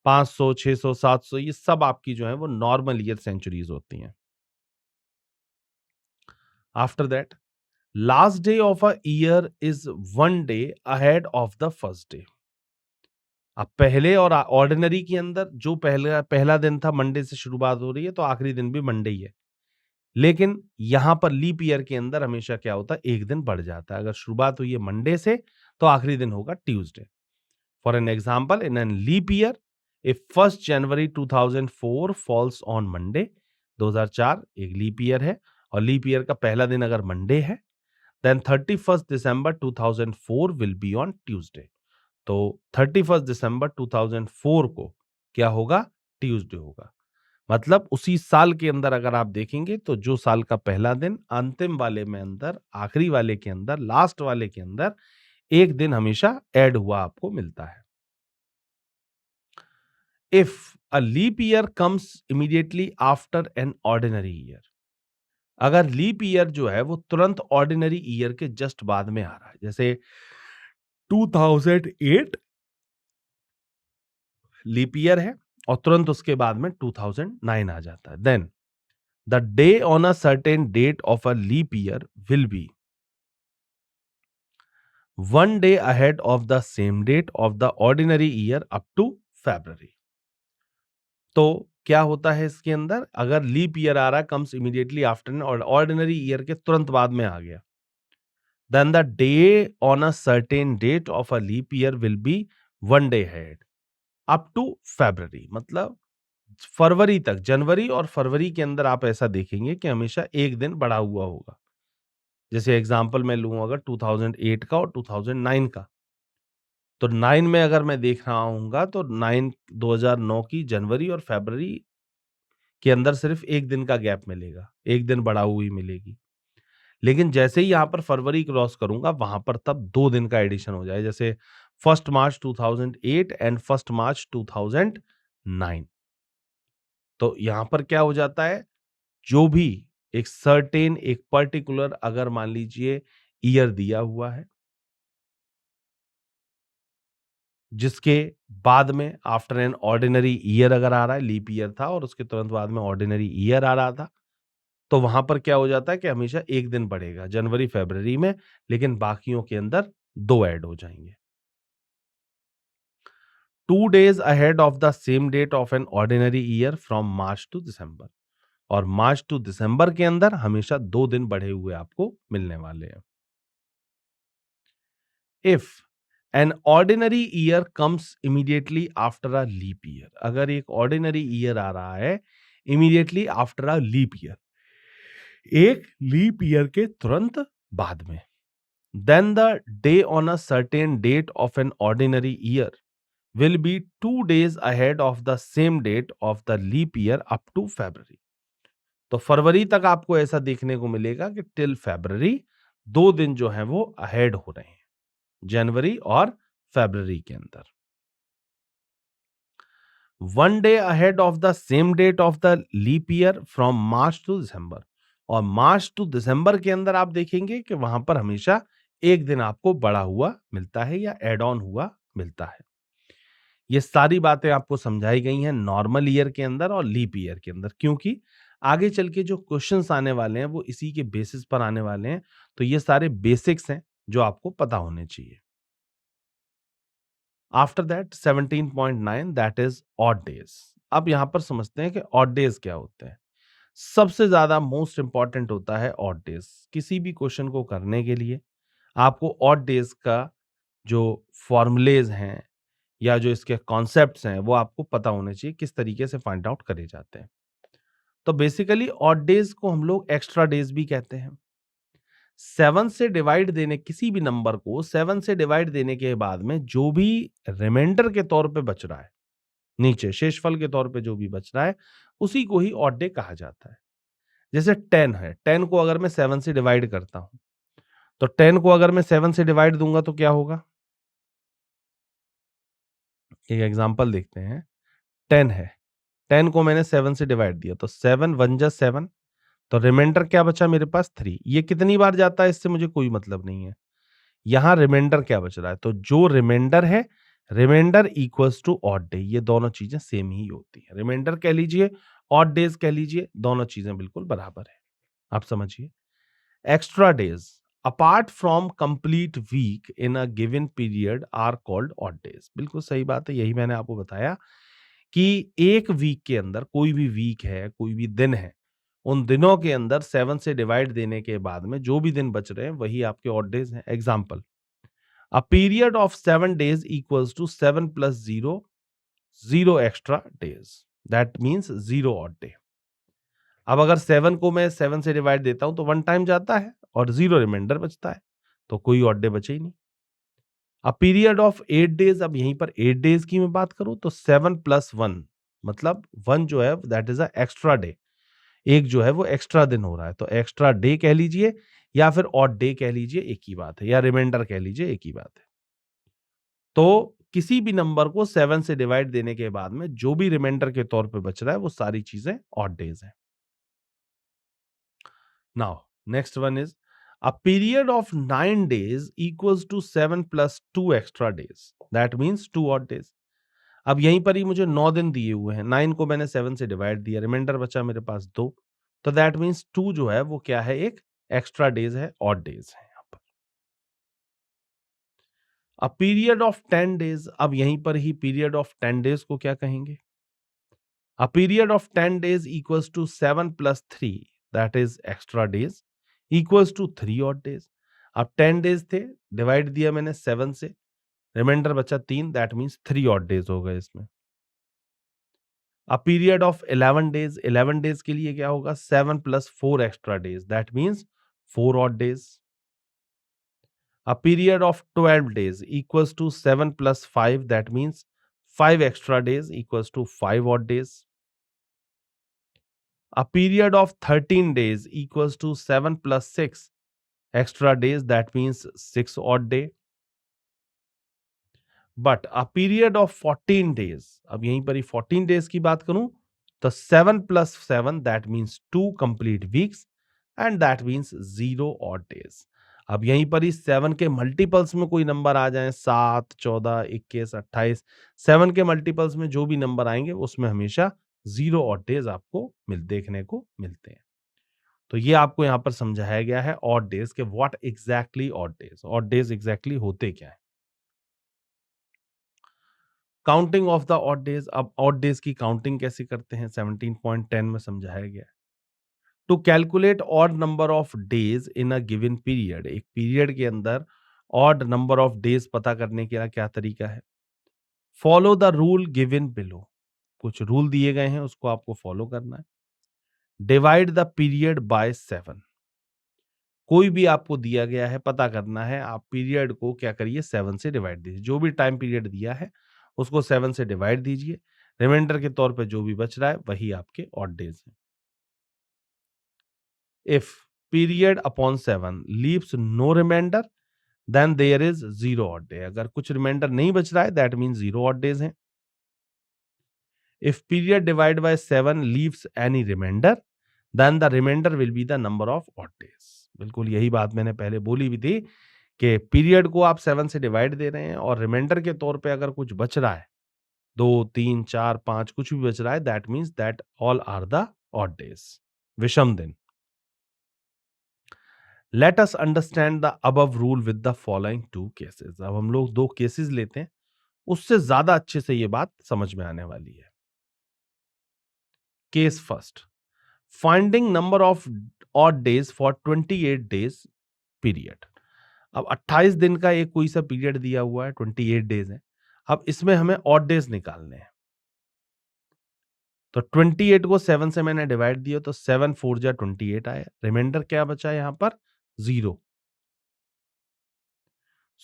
500, 600, 700, ये सब आपकी जो है वो नॉर्मल ईयर सेंचुरीज होती हैं। After that, last day of a year is 1 day ahead of the first day. अब पहले और ऑर्डिनरी के अंदर जो पहला पहला दिन था मंडे से शुरुआत हो रही है, तो आखिरी दिन भी मंडे ही है। लेकिन यहां पर लीप ईयर के अंदर हमेशा क्या होता है? एक दिन बढ़ जाता है। अगर शुरुआत हुई है मंडे से तो आखिरी दिन होगा Tuesday. For an example, in an leap year if 1 January 2004 falls on Monday, 2004 एक लीप ईयर है और लीप ईयर का पहला दिन अगर मंडे है, then 31 December 2004 will be on Tuesday. तो 31 दिसंबर 2004 को क्या होगा? ट्यूसडे होगा। मतलब उसी साल के अंदर अगर आप देखेंगे तो जो साल का पहला दिन अंतिम वाले में अंदर, आखिरी वाले के अंदर, लास्ट वाले के अंदर एक दिन हमेशा ऐड हुआ आपको मिलता है। If a leap year comes immediately after an ordinary year, अगर लीप ईयर जो है वो तुरंत ऑर्डिनरी ईयर के जस्ट बाद में आ रहा है, जैसे 2008 लीप ईयर है और तुरंत उसके बाद में 2009 आ जाता है, then the day on a certain date of a leap year will be 1 day ahead of the same date of the ordinary year up to February। तो क्या होता है इसके अंदर, अगर लीप ईयर आ रहा है कम्स इमीडिएटली आफ्टर और ऑर्डिनरी ईयर के तुरंत बाद में आ गया, then the day on a certain date of a leap year will be 1 day ahead up to February। मतलब फरवरी तक, जनवरी और फरवरी के अंदर आप ऐसा देखेंगे कि हमेशा एक दिन बढ़ा हुआ होगा। जैसे एग्जांपल मैं लूं अगर 2008 का और 2009 का, तो 9 में अगर मैं देख रहा हूँगा तो 9 2009 की जनवरी और फरवरी के अंदर सिर्फ 1 दिन का गैप मिलेगा, 1 दिन बढ़ा हुई मिलेगी। लेकिन जैसे ही यहाँ पर फरवरी क्रॉस करूँगा वहाँ पर तब 2 दिन का एडिशन हो जाए, जैसे 1 मार्च 2008 एंड 1 मार्च 2009। तो यहाँ पर क्या हो जाता है, जो भी एक सर्टेन एक पर्टिकुलर अगर मान लीजिए ईयर दिया हुआ है, जिसके बाद में आफ्टर एन ऑर्डिनरी ईयर अगर आ रहा है, लीप ईयर था और उसके तुरंत बाद में ऑर्डिनरी ईयर आ रहा था, तो वहां पर क्या हो जाता है कि हमेशा एक दिन बढ़ेगा जनवरी फरवरी में, लेकिन बाकियों के अंदर 2 ऐड हो जाएंगे। 2 days ahead of the same date of an ordinary year from March to December, और मार्च टू दिसंबर के अंदर हमेशा 2 दिन बढ़े हुए आपको मिलने वाले हैं। If an ordinary year comes immediately after a leap year, अगर एक ऑर्डिनरी ईयर आ रहा है immediately after a leap year, एक लीप ईयर के तुरंत बाद में, then the day on a certain date of an ordinary year will be 2 days ahead of the same date of the leap year up to February। तो फरवरी तक आपको ऐसा देखने को मिलेगा कि टिल फरवरी 2 दिन जो है वो अहेड हो रहे हैं जनवरी और फरवरी के अंदर। 1 day ahead of the same date of the leap year from March to December, और मार्च टू दिसंबर के अंदर आप देखेंगे कि वहां पर हमेशा एक दिन आपको बढ़ा हुआ मिलता है या एड ऑन हुआ मिलता है। ये सारी बातें आपको समझाई गई हैं नॉर्मल ईयर के अंदर और लीप ईयर के अंदर, क्योंकि आगे चल के जो क्वेश्चंस आने वाले हैं वो इसी के बेसिस पर आने वाले हैं। तो ये सारे बेसिक्स हैं जो आपको पता होने चाहिए। After that 17.9 that is odd days. अब यहां पर समझते हैं कि ऑड डेज क्या होते हैं। सबसे ज्यादा मोस्ट इंपॉर्टेंट होता है ऑड डेज। किसी भी क्वेश्चन को करने के लिए आपको ऑड डेज का जो फॉर्मूलेज हैं या जो इसके कॉन्सेप्ट्स हैं वो आपको पता होने चाहिए, किस तरीके से फाइंड आउट करे जाते हैं। तो बेसिकली ऑड डेज को हम लोग एक्स्ट्रा डेज भी कहते हैं। 7 से डिवाइड देने, किसी भी नंबर को 7 से डिवाइड देने के बाद में जो भी रिमाइंडर के तौर पे बच रहा है, नीचे शेषफल के तौर पे जो भी बच रहा है, उसी को ही ऑड डे कहा जाता है। जैसे 10 है, 10 को अगर मैं 7 से डिवाइड करता हूं, तो 10 को अगर मैं 7 से डिवाइड दूंगा तो क्या होगा? एक एग्जांपल देखते हैं। 10 है, 10 को मैंने 7 से डिवाइड दिया तो 7 1 जा 7, तो रिमाइंडर क्या बचा मेरे पास? 3। ये कितनी बार जाता है इससे मुझे कोई मतलब नहीं है। यहाँ रिमाइंडर क्या बच रहा है, तो जो रिमाइंडर है, reminder equals to odd day, ये दोनों चीजें सेम ही होती है। रिमाइंडर कह लीजिए, ऑड डेज कह लीजिए, दोनों चीजें बिल्कुल बराबर है। आप समझिए। Extra days apart from complete week in a given period are called odd days. बिल्कुल सही बात है, यही मैंने आपको बताया कि एक वीक के अंदर, कोई भी वीक है, कोई भी दिन है, उन दिनों के अंदर 7 से डिवाइड देने के बाद में जो भी दिन बच रहे हैं वही आपके ऑड डेज हैं। Example, a period of 7 days equals to 7 + 0, 0 extra days, that means 0 odd day. अब अगर 7 को मैं 7 से डिवाइड देता हूं तो 1 टाइम जाता है और 0 रिमाइंडर बचता है, तो कोई ऑड डे बचे ही नहीं। अ पीरियड ऑफ 8 डेज, अब यहीं पर 8 डेज की मैं बात करूं तो 7 + 1 मतलब 1 जो है that is a extra day, एक जो है वो एक्स्ट्रा दिन हो रहा है, तो एक्स्ट्रा डे कह लीजिए या फिर ऑड डे कह लीजिए, एक ही बात है, या रिमाइंडर कह लीजिए, एक ही बात है। तो किसी भी नंबर को 7 से डिवाइड देने के बाद में जो भी रिमाइंडर के तौर पे बच रहा है वो सारी चीजें ऑड डेज हैं। Now next one is a period of 9 days equals to 7 + 2 extra days, that means 2 odd days. अब यहीं पर ही मुझे 9 दिन दिए हुए हैं, 9 को मैंने 7 से डिवाइड दिया, रिमाइंडर बचा मेरे पास 2, तो दैट मीन्स 2 जो है वो क्या है, एक एक्स्ट्रा डेज है, ऑड डेज है यहाँ पर। अ पीरियड ऑफ 10 डेज, अब यहीं पर ही पीरियड ऑफ 10 डेज को क्या कहेंगे? A period of 10 days equals to 7 plus 3, that is extra days, equals to 3 odd days. अब 10 days थे, डिवाइड दिया मैंने 7 से, रिमाइंडर बचा 3, दैट मीन्स 3 ऑड डेज हो गए इसमें। A period of 11 days, 11 days के लिए क्या होगा, 7 + 4 extra days, that means 4 odd days. A period of 12 days equals to 7 + 5, that means 5 extra days equals to 5 odd days. A period of 13 days equals to 7 plus 6 extra days, that means 6 odd day. But a period of 14 days, अब यहीं पर ही 14 days की बात करूं तो 7 plus 7 that means 2 complete weeks and that means 0 odd days. अब यहीं पर ही 7 के मल्टीपल्स में कोई नंबर आ जाए, 7, 14, 21, 28, 7 के मल्टीपल्स में जो भी नंबर आएंगे उसमें हमेशा 0 ऑड डेज आपको देखने को मिलते हैं। तो ये आपको यहां पर समझाया गया है ऑड डेज के what exactly odd days exactly होते क्या है। Counting of the odd days, अब ऑड डेज की काउंटिंग कैसे करते हैं 17.10 में समझाया गया है। To calculate odd number of days in a given period, एक पीरियड के अंदर ऑड नंबर ऑफ डेज पता करने का क्या तरीका है। Follow the rule given below, कुछ रूल दिए गए हैं उसको आपको फॉलो करना है। डिवाइड द पीरियड बाय 7, कोई भी आपको दिया गया है पता करना है, आप पीरियड को क्या करिए 7 से डिवाइड दीजिए, जो भी टाइम पीरियड दिया है उसको 7 से डिवाइड दीजिए, रिमाइंडर के तौर पे जो भी बच रहा है वही आपके ऑड डेज हैं। If period upon 7 leaves no reminder then there is 0 odd day, अगर कुछ रिमाइंडर नहीं बच रहा है दैट मीन्स 0 ऑड डेज हैं। If period divide by 7 leaves any reminder then the reminder will be the number of odd days. बिल्कुल यही बात मैंने पहले बोली भी थी कि पीरियड को आप 7 से डिवाइड दे रहे हैं और रिमाइंडर के तौर पे अगर कुछ बच रहा है, 2, 3, 4, 5 कुछ भी बच रहा है, that means that all are the odd days, विषम दिन। Let us understand the above rule with the following 2 cases, अब हम लोग 2 केसेस लेते हैं, उससे ज्यादा अच्छे से ये बात समझ में आने वाली है। Case first, finding number of odd days for 28 days period. अब 28 दिन का एक कोई सा पीरियड दिया हुआ है, 28 डेज है। अब इसमें हमें ऑड डेज निकालने हैं, तो 28 को 7 से मैंने डिवाइड दिया तो 7 4 जा 28 आया, रिमाइंडर क्या बचा यहाँ पर 0,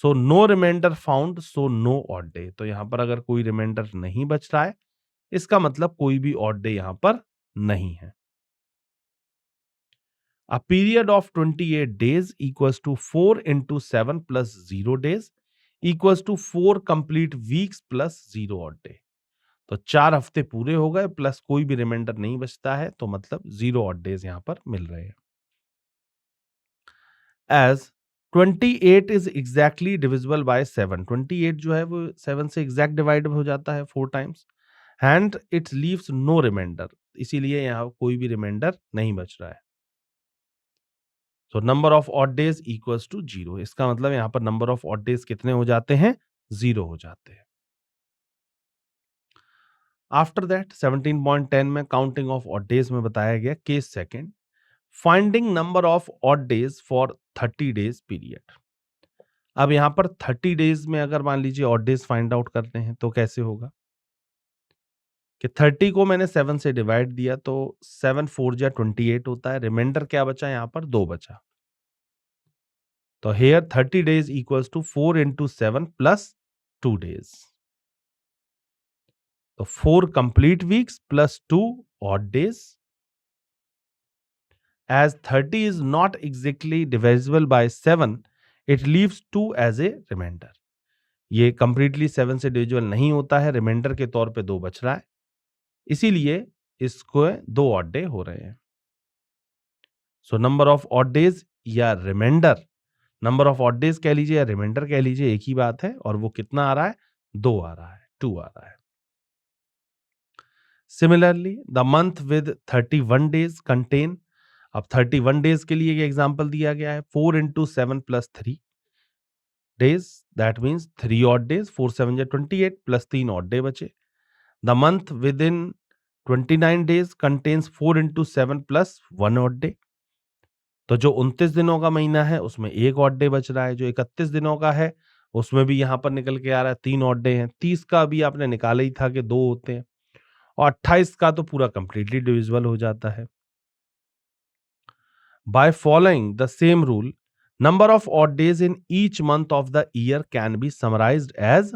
so no reminder found, so no odd day, तो यहाँ पर अगर कोई रिमाइंडर नहीं बच रहा है इसका मतलब कोई भी ऑड डे यहाँ पर नहीं है। A period of 28 days equals to 4 into 7 plus 0 days equals to 4 complete weeks plus 0 odd day. तो 4 हफ्ते पूरे हो गए प्लस कोई भी रिमाइंडर नहीं बचता है, तो मतलब 0 ऑड डेज यहां पर मिल रहे हैं। As 28 is exactly divisible by 7, 28 जो है वो 7 से एग्जैक्ट डिवाइड हो जाता है 4 times and it leaves no reminder, इसीलिए यहाँ कोई भी रिमाइंडर नहीं बच रहा है। तो number of odd days equals to 0, इसका मतलब यहां पर नंबर ऑफ ऑड डेज कितने हो जाते हैं, 0 हो जाते हैं। आफ्टर दैट 17.10 में काउंटिंग ऑफ ऑड डेज में बताया गया case second, finding number of odd days for 30 days period. अब यहां पर 30 डेज में अगर मान लीजिए ऑड डेज फाइंड आउट करते हैं तो कैसे होगा कि 30 को मैंने 7 से डिवाइड दिया तो 7 4 जा 28 होता है, रिमाइंडर क्या बचा, यहां पर 2 बचा। तो here 30 days equals to 4 into 7 plus 2 days. तो 4 complete weeks plus 2 odd days. As 30 is not exactly divisible by 7, it leaves 2 as a remainder. ये कंप्लीटली 7 से डिविजिबल नहीं होता है, रिमाइंडर के तौर पे 2 बच रहा है, इसीलिए इसको 2 ऑड डे हो रहे हैं. So number of odd days या remainder, number of odd days कह लीजिए या रिमाइंडर कह लीजिए, एक ही बात है, और वो कितना आ रहा है? 2 आ रहा है, 2 आ रहा है. Similarly the month with 31 days contain, अब 31 डेज के लिए एग्जांपल दिया गया है, 4 into 7 plus 3 days, that means 3 odd days, 4 7 28 plus 3 odd day बचे. The month within 29 days contains 4 into 7 plus 1 odd day. तो जो 29 दिनों का महीना है उसमें एक ऑड डे बच रहा है, जो 31 दिनों का है उसमें भी यहां पर निकल के आ रहा है 3 ऑड डे हैं. 30 का भी आपने निकाला ही था कि 2 होते हैं, और 28 का तो पूरा कंप्लीटली डिविजिबल हो जाता है. By following the same rule, number of odd days in each month of the year can be summarized as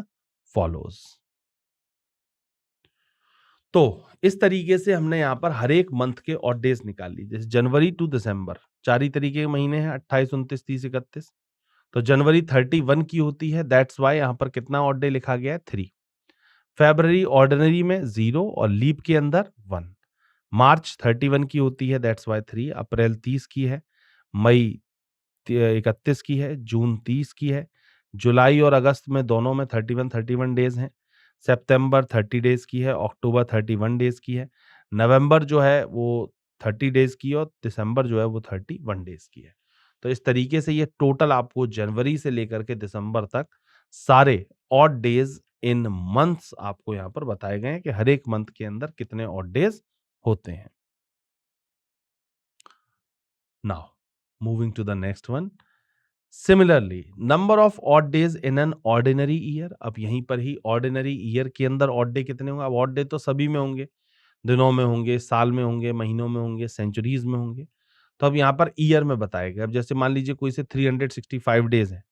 follows. तो इस तरीके से हमने यहां पर हर एक मंथ के ऑड डेज निकाल ली. जैसे जनवरी टू दिसंबर 4 ही तरीके के महीने हैं, 28 29 30 31. तो जनवरी 31 की होती है, दैट्स वाई यहां पर कितना ऑड डे लिखा गया है? 3. फेब्रवरी ऑर्डिनरी में 0 और लीप के अंदर 1. मार्च 31 की होती है, दैट्स वाई 3. अप्रैल 30 की है, मई 31 की है, जून 30 की है, जुलाई और अगस्त में दोनों में 31 डेज हैं, सितंबर 30 डेज की है, अक्टूबर 31 डेज की है, नवंबर जो है वो 30 डेज की है, और दिसंबर जो है वो 31 डेज की है. तो इस तरीके से ये टोटल आपको जनवरी से लेकर के दिसंबर तक सारे ऑड डेज इन मंथ्स आपको यहाँ पर बताए गए हैं कि हर एक मंथ के अंदर कितने ऑड डेज होते हैं. Now moving to the next one. Similarly number of odd days in an ordinary year. अब यहीं पर ही ऑर्डिनरी ईयर के अंदर ऑड डे कितने होंगे? अब ऑड डे तो सभी में होंगे, दिनों में होंगे, साल में होंगे, महीनों में होंगे, सेंचुरीज में होंगे. तो अब यहाँ पर ईयर में बताएगा. अब जैसे मान लीजिए कोई से 365 डेज है,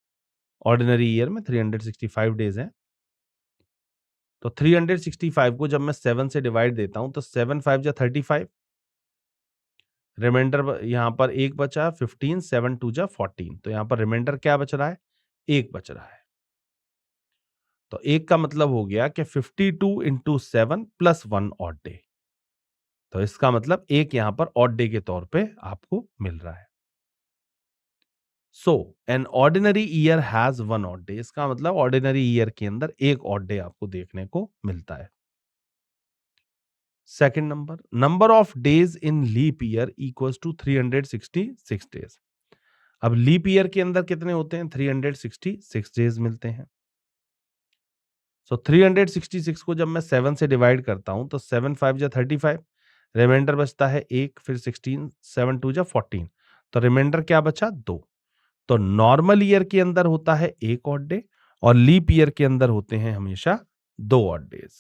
ऑर्डिनरी ईयर में 365 डेज है, तो 365 को जब मैं 7 से डिवाइड देता हूं तो 7 5 जा 35, रिमाइंडर यहाँ पर एक बचा, 15, 7 2 जा 14. तो यहाँ पर रिमाइंडर क्या बच रहा है? एक बच रहा है. तो एक का मतलब हो गया कि 52 into 7 plus 1 ऑड डे. तो इसका मतलब एक यहां पर ऑड डे के तौर पे आपको मिल रहा है. So an ordinary year has 1 odd day. इसका मतलब ऑर्डिनरी ईयर के अंदर एक ऑड डे आपको देखने को मिलता है. Second number, number of days in leap year equals to 366 days. अब लीप ईयर के अंदर कितने होते हैं? 366 डेज मिलते हैं. सो 366 को जब मैं 7 से डिवाइड करता हूं तो 7 5 जा 35, रिमाइंडर बचता है एक, फिर 16, 7 2 जा 14. तो रिमाइंडर क्या बचा? 2. तो नॉर्मल ईयर के अंदर होता है एक ऑड डे, और लीप ईयर के अंदर होते हैं हमेशा 2 odd days.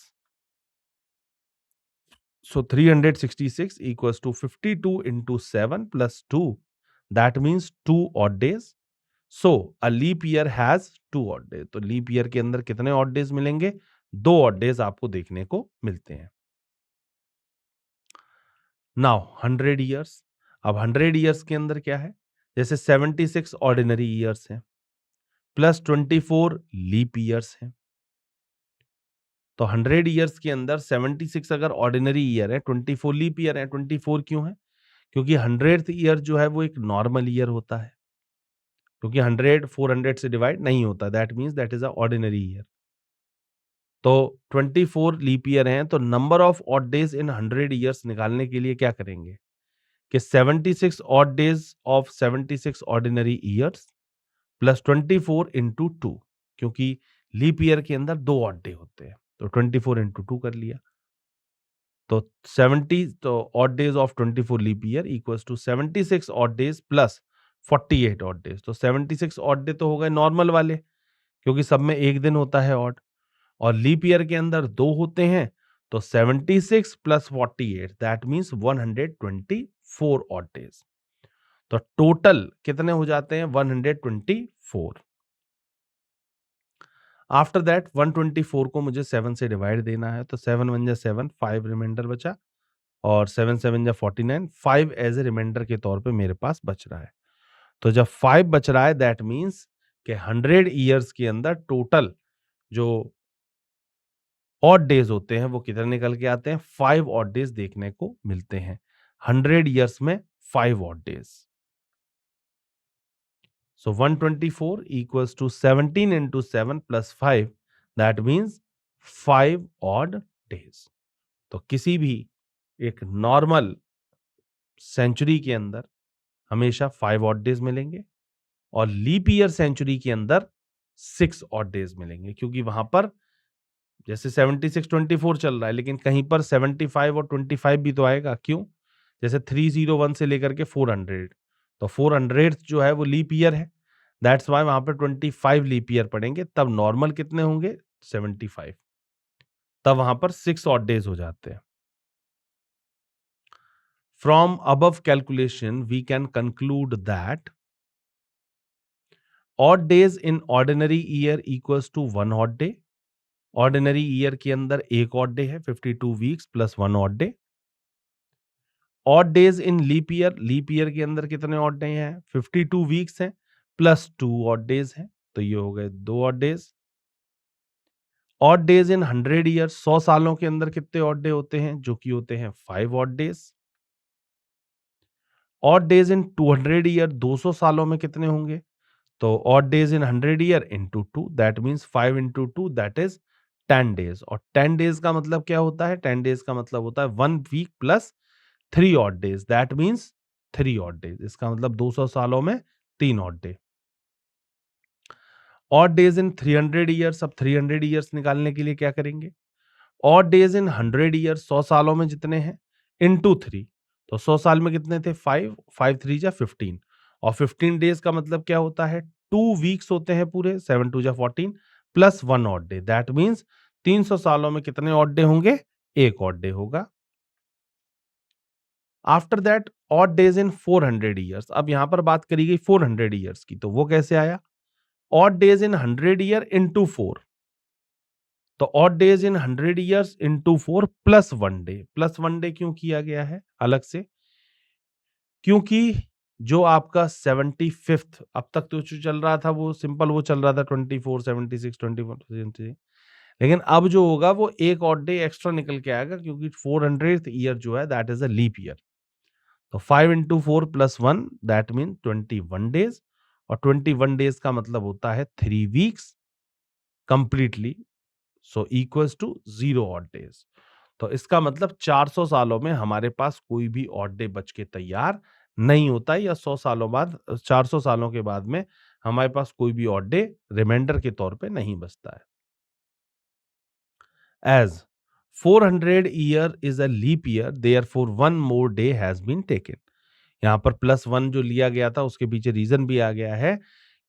So 366 equals to 52 into 7 plus 2, that means 2 odd days. So a leap year has 2 odd days. तो लीप ईयर के अंदर कितने ऑड डेज मिलेंगे? 2 ऑड डेज आपको देखने को मिलते हैं. Now 100 years. अब 100 ईयर्स के अंदर क्या है? जैसे 76 ऑर्डिनरी ईयर्स हैं, प्लस 24 लीप ईयर्स हैं. तो 100 ईयर्स के अंदर 76 अगर ऑर्डिनरी ईयर है, 24 लीप ईयर है. 24 क्यों है? क्योंकि 100th ईयर जो है वो एक नॉर्मल ईयर होता है, क्योंकि 100 400 से डिवाइड नहीं होता. That means that is a ordinary year. तो 24 लीप ईयर हैं, तो number of odd days in 100 years निकालने के लिए क्या करेंगे कि 76 odd days of 76 ordinary years plus 24 into 2, क्योंकि लीप ईयर के अंदर 2 ऑड डे होते हैं, तो 24 into 2 कर लिया. तो 70 तो odd days of 24 leap year equals to 76 odd days plus 48 odd days. तो 76 ऑड डे तो हो गए नॉर्मल वाले, क्योंकि सब में एक दिन होता है ऑड, और लीप ईयर के अंदर 2 होते हैं. तो 76 plus 48, that means 124 odd days. तो टोटल कितने हो जाते हैं 124। आफ्टर दैट 124 को मुझे 7 से डिवाइड देना है, तो 7 1 जा 7, 5 रिमाइंडर बचा, और 7 7 जा 49, 5 एज ए रिमाइंडर के तौर पे मेरे पास बच रहा है। तो जब 5 बच रहा है दैट मीन्स कि 100 ईयर्स के अंदर टोटल जो ऑड डेज होते हैं वो कितने निकल के आते हैं, 5 ऑड डेज देखने को मिलते हैं। 100 ईयर्स में 5 odd days. So 124 equals to 17 into 7 plus 5, that means 5 odd days. तो किसी भी एक नॉर्मल सेंचुरी के अंदर हमेशा 5 ऑड डेज मिलेंगे, और लीप ईयर सेंचुरी के अंदर 6 ऑड डेज मिलेंगे, क्योंकि वहां पर जैसे 76 24 चल रहा है, लेकिन कहीं पर 75 और 25 भी तो आएगा। क्यों? जैसे 301 से लेकर के 400, तो 400 जो है वो लीप ईयर है, दैट्स वाई वहां पर 25 लीप ईयर पड़ेंगे, तब नॉर्मल कितने होंगे 75, तब वहां पर 6 ऑड डेज हो जाते हैं। From above calculation we can conclude that odd days in ordinary year equals to 1 odd day. Ordinary year के अंदर एक ऑड डे है, 52 weeks plus 1 odd day. Odd days in leap year के अंदर कितने ऑड डे हैं, 52 weeks हैं plus 2 odd days हैं, तो ये हो गए 2 ऑड डेज। ऑड डेज इन 100 ईयर, 100 सालों के अंदर कितने ऑड डे होते हैं, जो कि होते हैं 5 ऑड डेज। ऑड डेज इन 200 ईयर, 200 सालों में कितने होंगे, तो odd days in 100 year into 2, that means 5 into 2, that is 10 days. और 10 डेज का मतलब क्या होता है, 10 डेज का मतलब होता है 1 week plus 3 odd days, that means 3 odd days. इसका मतलब 200 सालों में 3 odd day. Odd days in 300 years, अब 300 ईयर्स निकालने के लिए क्या करेंगे, ऑड डेज इन 100 ईयर, 100 सालों में जितने हैं, इनटू 3, तो 100 साल में कितने थे 5, 5 3 जा 15, और 15 डेज का मतलब क्या होता है 2 वीक्स होते हैं पूरे, 7 2 जा 14 plus 1 odd day, that means 300 सालों में कितने ऑड डे होंगे, एक ऑड डे होगा। After that odd days in 400 years, अब यहां पर बात करी गई 400 ईयर्स की, तो वो कैसे आया, ऑड डेज इन 100 ईयर इंटू 4, तो ऑड डेज इन 100 years into 4 plus 1 day. Plus 1 day क्यों किया गया है अलग से, क्योंकि जो आपका 75th अब तक तो जो चल रहा था वो सिंपल वो चल रहा था 24 76 24, लेकिन अब जो होगा वो एक ऑड डे एक्स्ट्रा निकल के आएगा, क्योंकि 400th ईयर जो है that is a leap year. तो 5 into 4 plus 1, that mean 21 days, और 21 डेज का मतलब होता है 3 weeks completely, so equals to 0 odd days. तो इसका मतलब 400 सालों में हमारे पास कोई भी ऑड डे बच के तैयार नहीं होता है, या 100 सालों बाद 400 सालों के बाद में हमारे पास कोई भी ऑड डे रिमाइंडर के तौर पे नहीं बचता है। As 400 year is a leap year, therefore one more day has been taken. यहाँ पर प्लस 1 जो लिया गया था उसके पीछे रीजन भी आ गया है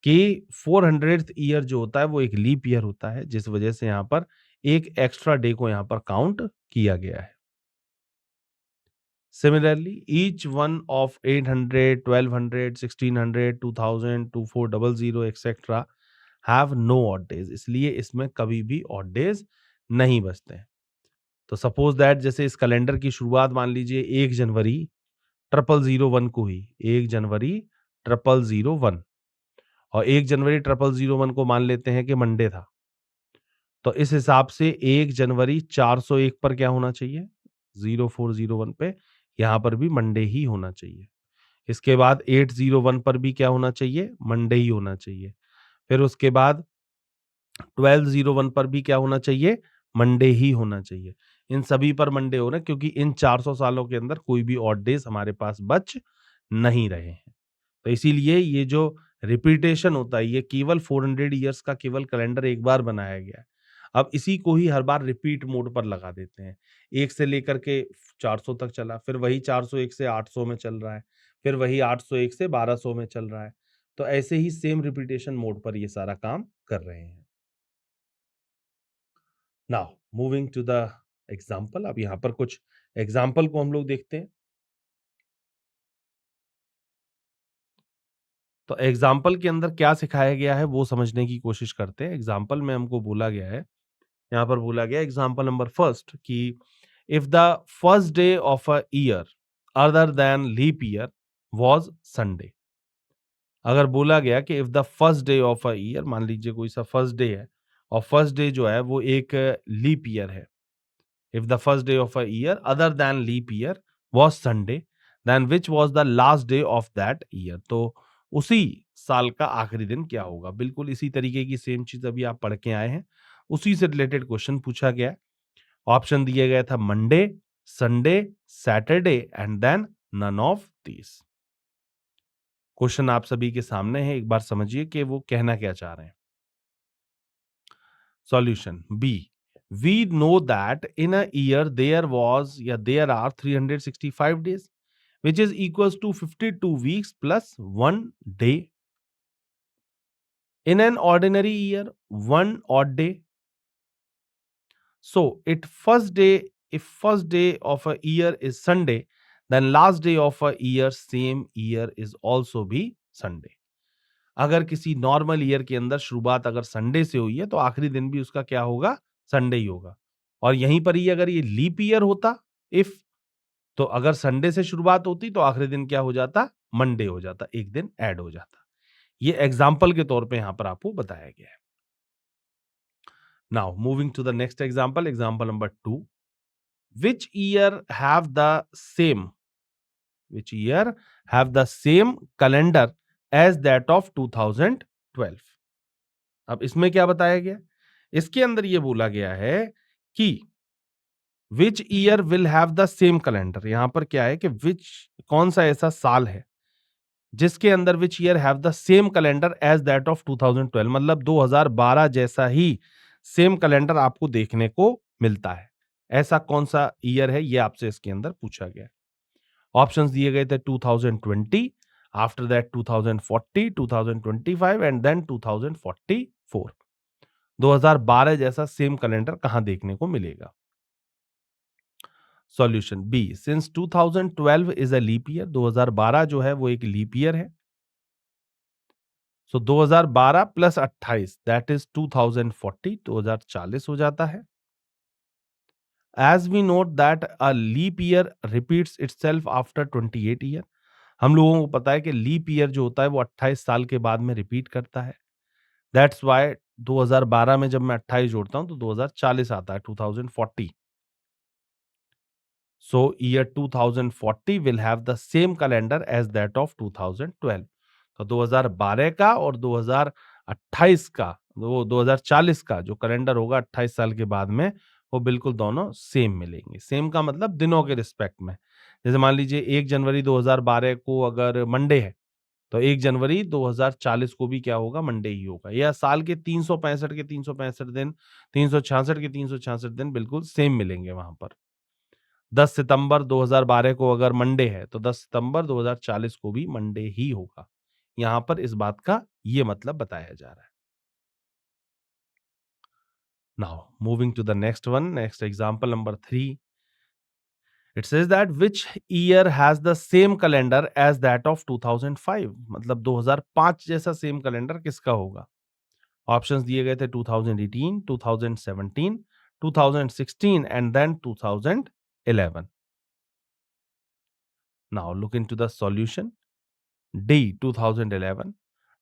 कि 400th ईयर जो होता है वो एक लीप ईयर होता है, जिस वजह से यहाँ पर एक एक्स्ट्रा डे को यहाँ पर काउंट किया गया है। Similarly, each one of 800, 1200, 1600, 2000, 2400, etc. have no odd days. इसलिए इसमें कभी भी odd days नहीं बचते हैं। तो सपोज दैट जैसे इस कैलेंडर की शुरुआत मान लीजिए 1 जनवरी 0001 को हुई, 1 जनवरी 0001, और 1 जनवरी 0001 को मान लेते हैं कि मंडे था, तो इस हिसाब से 1 जनवरी 401 पर क्या होना चाहिए, 0401 पे यहाँ पर भी मंडे ही होना चाहिए। इसके बाद 801 पर भी क्या होना चाहिए, मंडे ही होना चाहिए। फिर उसके बाद 1201 पर भी क्या होना चाहिए, मंडे ही होना चाहिए। इन सभी पर मंडे हो रहे हैं, क्योंकि इन 400 सालों के अंदर कोई भी ऑड डेज हमारे पास बच नहीं रहे हैं। तो इसीलिए ये जो रिपीटेशन होता है ये केवल 400 ईयर्स का केवल कैलेंडर एक बार बनाया गया है। अब इसी को ही हर बार रिपीट मोड पर लगा देते हैं। 1 से लेकर के 400 तक चला, फिर वही 401 से 800 में चल रहा है, फिर वही 801 से 1200 में चल रहा है। तो ऐसे ही सेम रिपीटेशन मोड पर ये सारा काम कर रहे हैं। Now moving to the example, अब यहाँ पर कुछ एग्जाम्पल को हम लोग देखते हैं। तो एग्जाम्पल के अंदर क्या सिखाया गया है वो समझने की कोशिश करते हैं। एग्जाम्पल में हमको बोला गया है, यहाँ पर बोला गया एग्जाम्पल नंबर फर्स्ट कि if the first day of a year other than leap year was Sunday. अगर बोला गया कि if the first day of a year, मान लीजिए कोई सा फर्स्ट डे है और फर्स्ट डे जो है वो एक लीप ईयर है। If the first day of a year other than leap year was Sunday, then which was the last day of that year. तो उसी साल का आखिरी दिन क्या होगा। बिल्कुल इसी तरीके की सेम चीज अभी आप पढ़ के आए हैं, उसी से रिलेटेड क्वेश्चन पूछा गया है। ऑप्शन दिया गया था Monday, Sunday, Saturday and then none of these. Question आप सभी के सामने है, एक बार समझिए कि वो कहना क्या चाह रहे हैं। Solution B, we know that in a year there are 365 days, which is equals to 52 weeks plus 1 day. In an ordinary year, 1 odd day. So if first day of a year is Sunday, then last day of a year same year is also be Sunday. अगर किसी normal year के अंदर शुरुआत अगर Sunday से हुई है तो आखिरी दिन भी उसका क्या होगा, संडे ही होगा। और यहीं पर ही अगर ये लीप ईयर होता, इफ, तो अगर संडे से शुरुआत होती तो आखिरी दिन क्या हो जाता, मंडे हो जाता, एक दिन ऐड हो जाता। ये एग्जाम्पल के तौर पे यहां पर आपको बताया गया है। Now moving to the next example, example number 2। Which year have the same which year have the same calendar as that of 2012। अब इसमें क्या बताया गया, इसके अंदर ये बोला गया है कि which year will have the same calendar. यहां पर क्या है कि विच, कौन सा ऐसा साल है जिसके अंदर which year have the same calendar as that of 2012, मतलब 2012 जैसा ही सेम कैलेंडर आपको देखने को मिलता है। ऐसा कौन सा ईयर है ये आपसे इसके अंदर पूछा गया। ऑप्शंस दिए गए थे 2020, आफ्टर दैट 2040, 2025 एंड देन 2044। 2012 जैसा सेम कैलेंडर कहां देखने को मिलेगा। Solution B, since 2012 is a leap year, 2012 जो है वो एक लीप ईयर है। सो 2012 प्लस 28 दैट इज 2040, 2040 हो जाता है। As we note that a leap year repeats itself after 28 year, हम लोगों को पता है कि लीप ईयर जो होता है वो 28 साल के बाद में रिपीट करता है। दैट्स वाई 2012 में जब मैं 28 जोड़ता हूं तो 2040 आता है, 2040। So year 2040 will have the same calendar as that of 2012। तो 2012 का और 2028 का, वो 2040 का जो कैलेंडर होगा 28 साल के बाद में, वो बिल्कुल दोनों सेम मिलेंगे। सेम का मतलब दिनों के रिस्पेक्ट में। जैसे मान लीजिए 1 जनवरी 2012 को अगर मंडे है तो 1 जनवरी 2040 को भी क्या होगा, मंडे ही होगा। या साल के 365 के 365 दिन, 366 के 366 दिन बिल्कुल सेम मिलेंगे वहां पर। 10 सितंबर 2012 को अगर मंडे है तो 10 सितंबर 2040 को भी मंडे ही होगा। यहां पर इस बात का ये मतलब बताया जा रहा है। Now moving to the next one, next example number 3। It says that which year has the same calendar as that of 2005, मतलब 2005 जैसा सेम कैलेंडर किसका होगा। ऑप्शंस दिए गए थे 2018, 2017, 2016 and then 2011। Now look into the solution. D, 2011.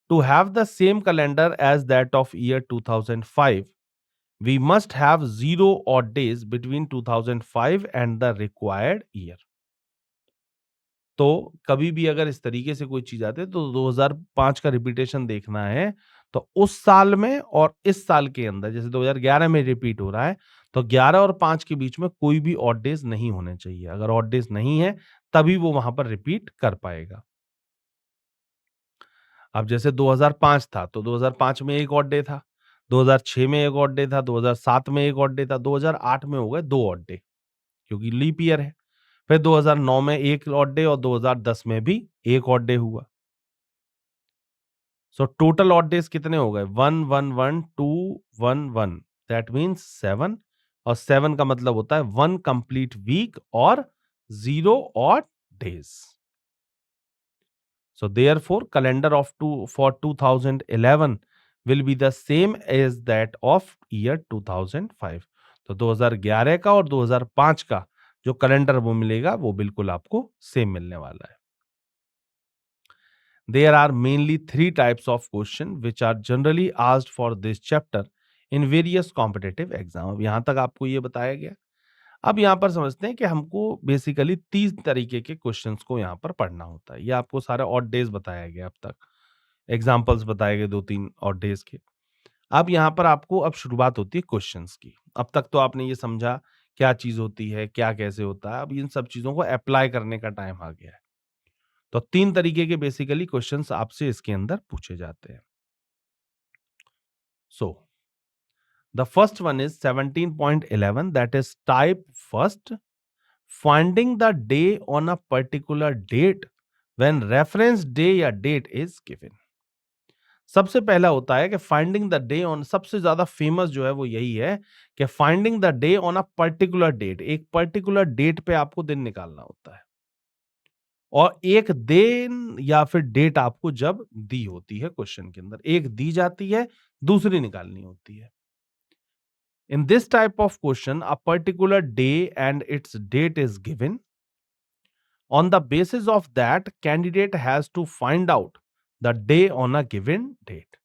To have the same calendar as that of year 2005, we must have 0 odd days between 2005 and the required year. तो कभी भी अगर इस तरीके से कोई चीज आती है तो 2005 का रिपीटेशन देखना है, तो उस साल में और इस साल के अंदर, जैसे 2011 में रिपीट हो रहा है तो 11 और 5 के बीच में कोई भी ऑड डेज नहीं होने चाहिए। अगर ऑड डेज नहीं है तभी वो वहां पर रिपीट कर पाएगा। अब जैसे 2005 था तो 2005 में एक ऑड डे था, 2006 में एक ऑड डे था, 2007 में एक ऑड डे था, 2008 में हो गए 2 ऑड डे क्योंकि लीप ईयर है। फिर 2009 में एक ऑड डे और 2010 में भी एक ऑड डे हुआ। सो टोटल ऑड डेज कितने हो गए, 1 1 1 2 1 1, दैट मींस 7। और 7 का मतलब होता है 1 कंप्लीट वीक और 0 odd days. So therefore, calendar of for 2011 will be the same as that of year 2005. तो 2011 का और 2005 का जो कैलेंडर वो मिलेगा वो बिल्कुल आपको सेम मिलने वाला है. There are mainly three types of question which are generally asked for this chapter in various competitive exam. अब यहाँ तक आपको ये बताया गया. अब यहाँ पर समझते हैं कि हमको बेसिकली 30 तरीके के क्वेश्चंस को यहाँ पर पढ़ना होता है. ये आपको सारे ऑड डेज बताया गया अब तक. एग्जाम्पल्स बताए गए 2-3 ऑड डेज के. अब यहाँ पर आपको अब शुरुआत होती है क्वेश्चंस की. अब तक तो आपने ये समझा क्या चीज होती है, क्या कैसे होता है. अब इन सब चीजों को अप्लाई करने का टाइम आ गया है. तो 3 तरीके के बेसिकली क्वेश्चंस आपसे इसके अंदर पूछे जाते हैं. So the first one is 17.11 that is type first finding the day on a particular date when reference day या date is given. सबसे पहला होता है कि फाइंडिंग द डे ऑन, सबसे ज्यादा फेमस जो है वो यही है कि finding the day on a particular date. एक पर्टिकुलर डेट पे आपको दिन निकालना होता है और एक दिन या फिर डेट आपको जब दी होती है क्वेश्चन के अंदर, एक दी जाती है, दूसरी निकालनी होती है. In this type of question, a particular day and its date is given. On the basis of that, candidate has to find out the day on a given date.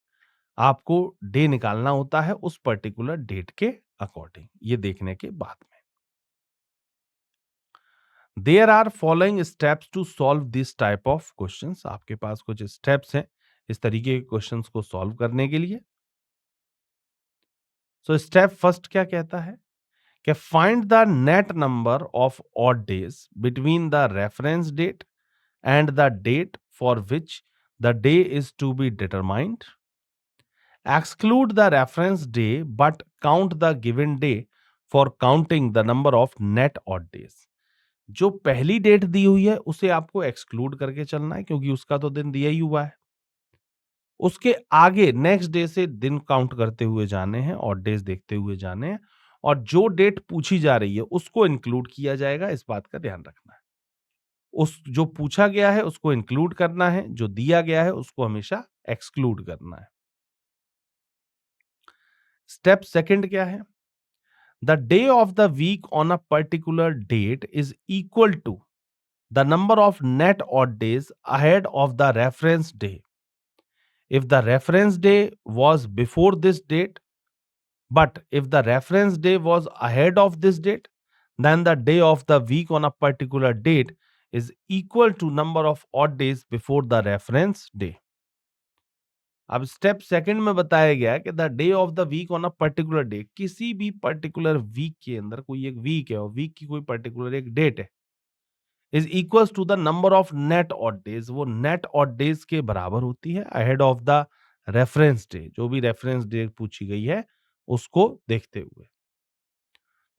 आपको डे निकालना होता है उस पर्टिकुलर डेट के according. ये देखने के बाद में There are following steps to solve this type of questions. आपके पास कुछ स्टेप्स हैं इस तरीके के क्वेश्चंस को सॉल्व करने के लिए. सो स्टेप फर्स्ट क्या कहता है कि find the net number of odd days between the reference date and the date for which the day is to be determined. Exclude the reference day but count the given day for counting the number of net odd days. जो पहली date दी हुई है उसे आपको exclude करके चलना है क्योंकि उसका तो दिन दिया ही हुआ है. उसके आगे नेक्स्ट डे से दिन काउंट करते हुए जाने हैं और डेज देखते हुए जाने हैं और जो डेट पूछी जा रही है उसको इंक्लूड किया जाएगा. इस बात का ध्यान रखना है. उस जो पूछा गया है उसको इंक्लूड करना है, जो दिया गया है उसको हमेशा एक्सक्लूड करना है. स्टेप सेकंड क्या है? The day of the week on a particular date is equal to the number of net odd days ahead of the reference day. If the reference day was before this date, but if the reference day was ahead of this date, then the day of the week on a particular date is equal to number of odd days before the reference day. अब step second में बताया गया कि the day of the week on a particular day, किसी भी particular week के अंदर कोई एक वीक है और वीक की कोई पर्टिकुलर एक डेट है, is equals to the number of net odd days. वो नेट ऑड डेज के बराबर होती है ahead of the reference day. जो भी रेफरेंस डे पूछी गई है उसको देखते हुए.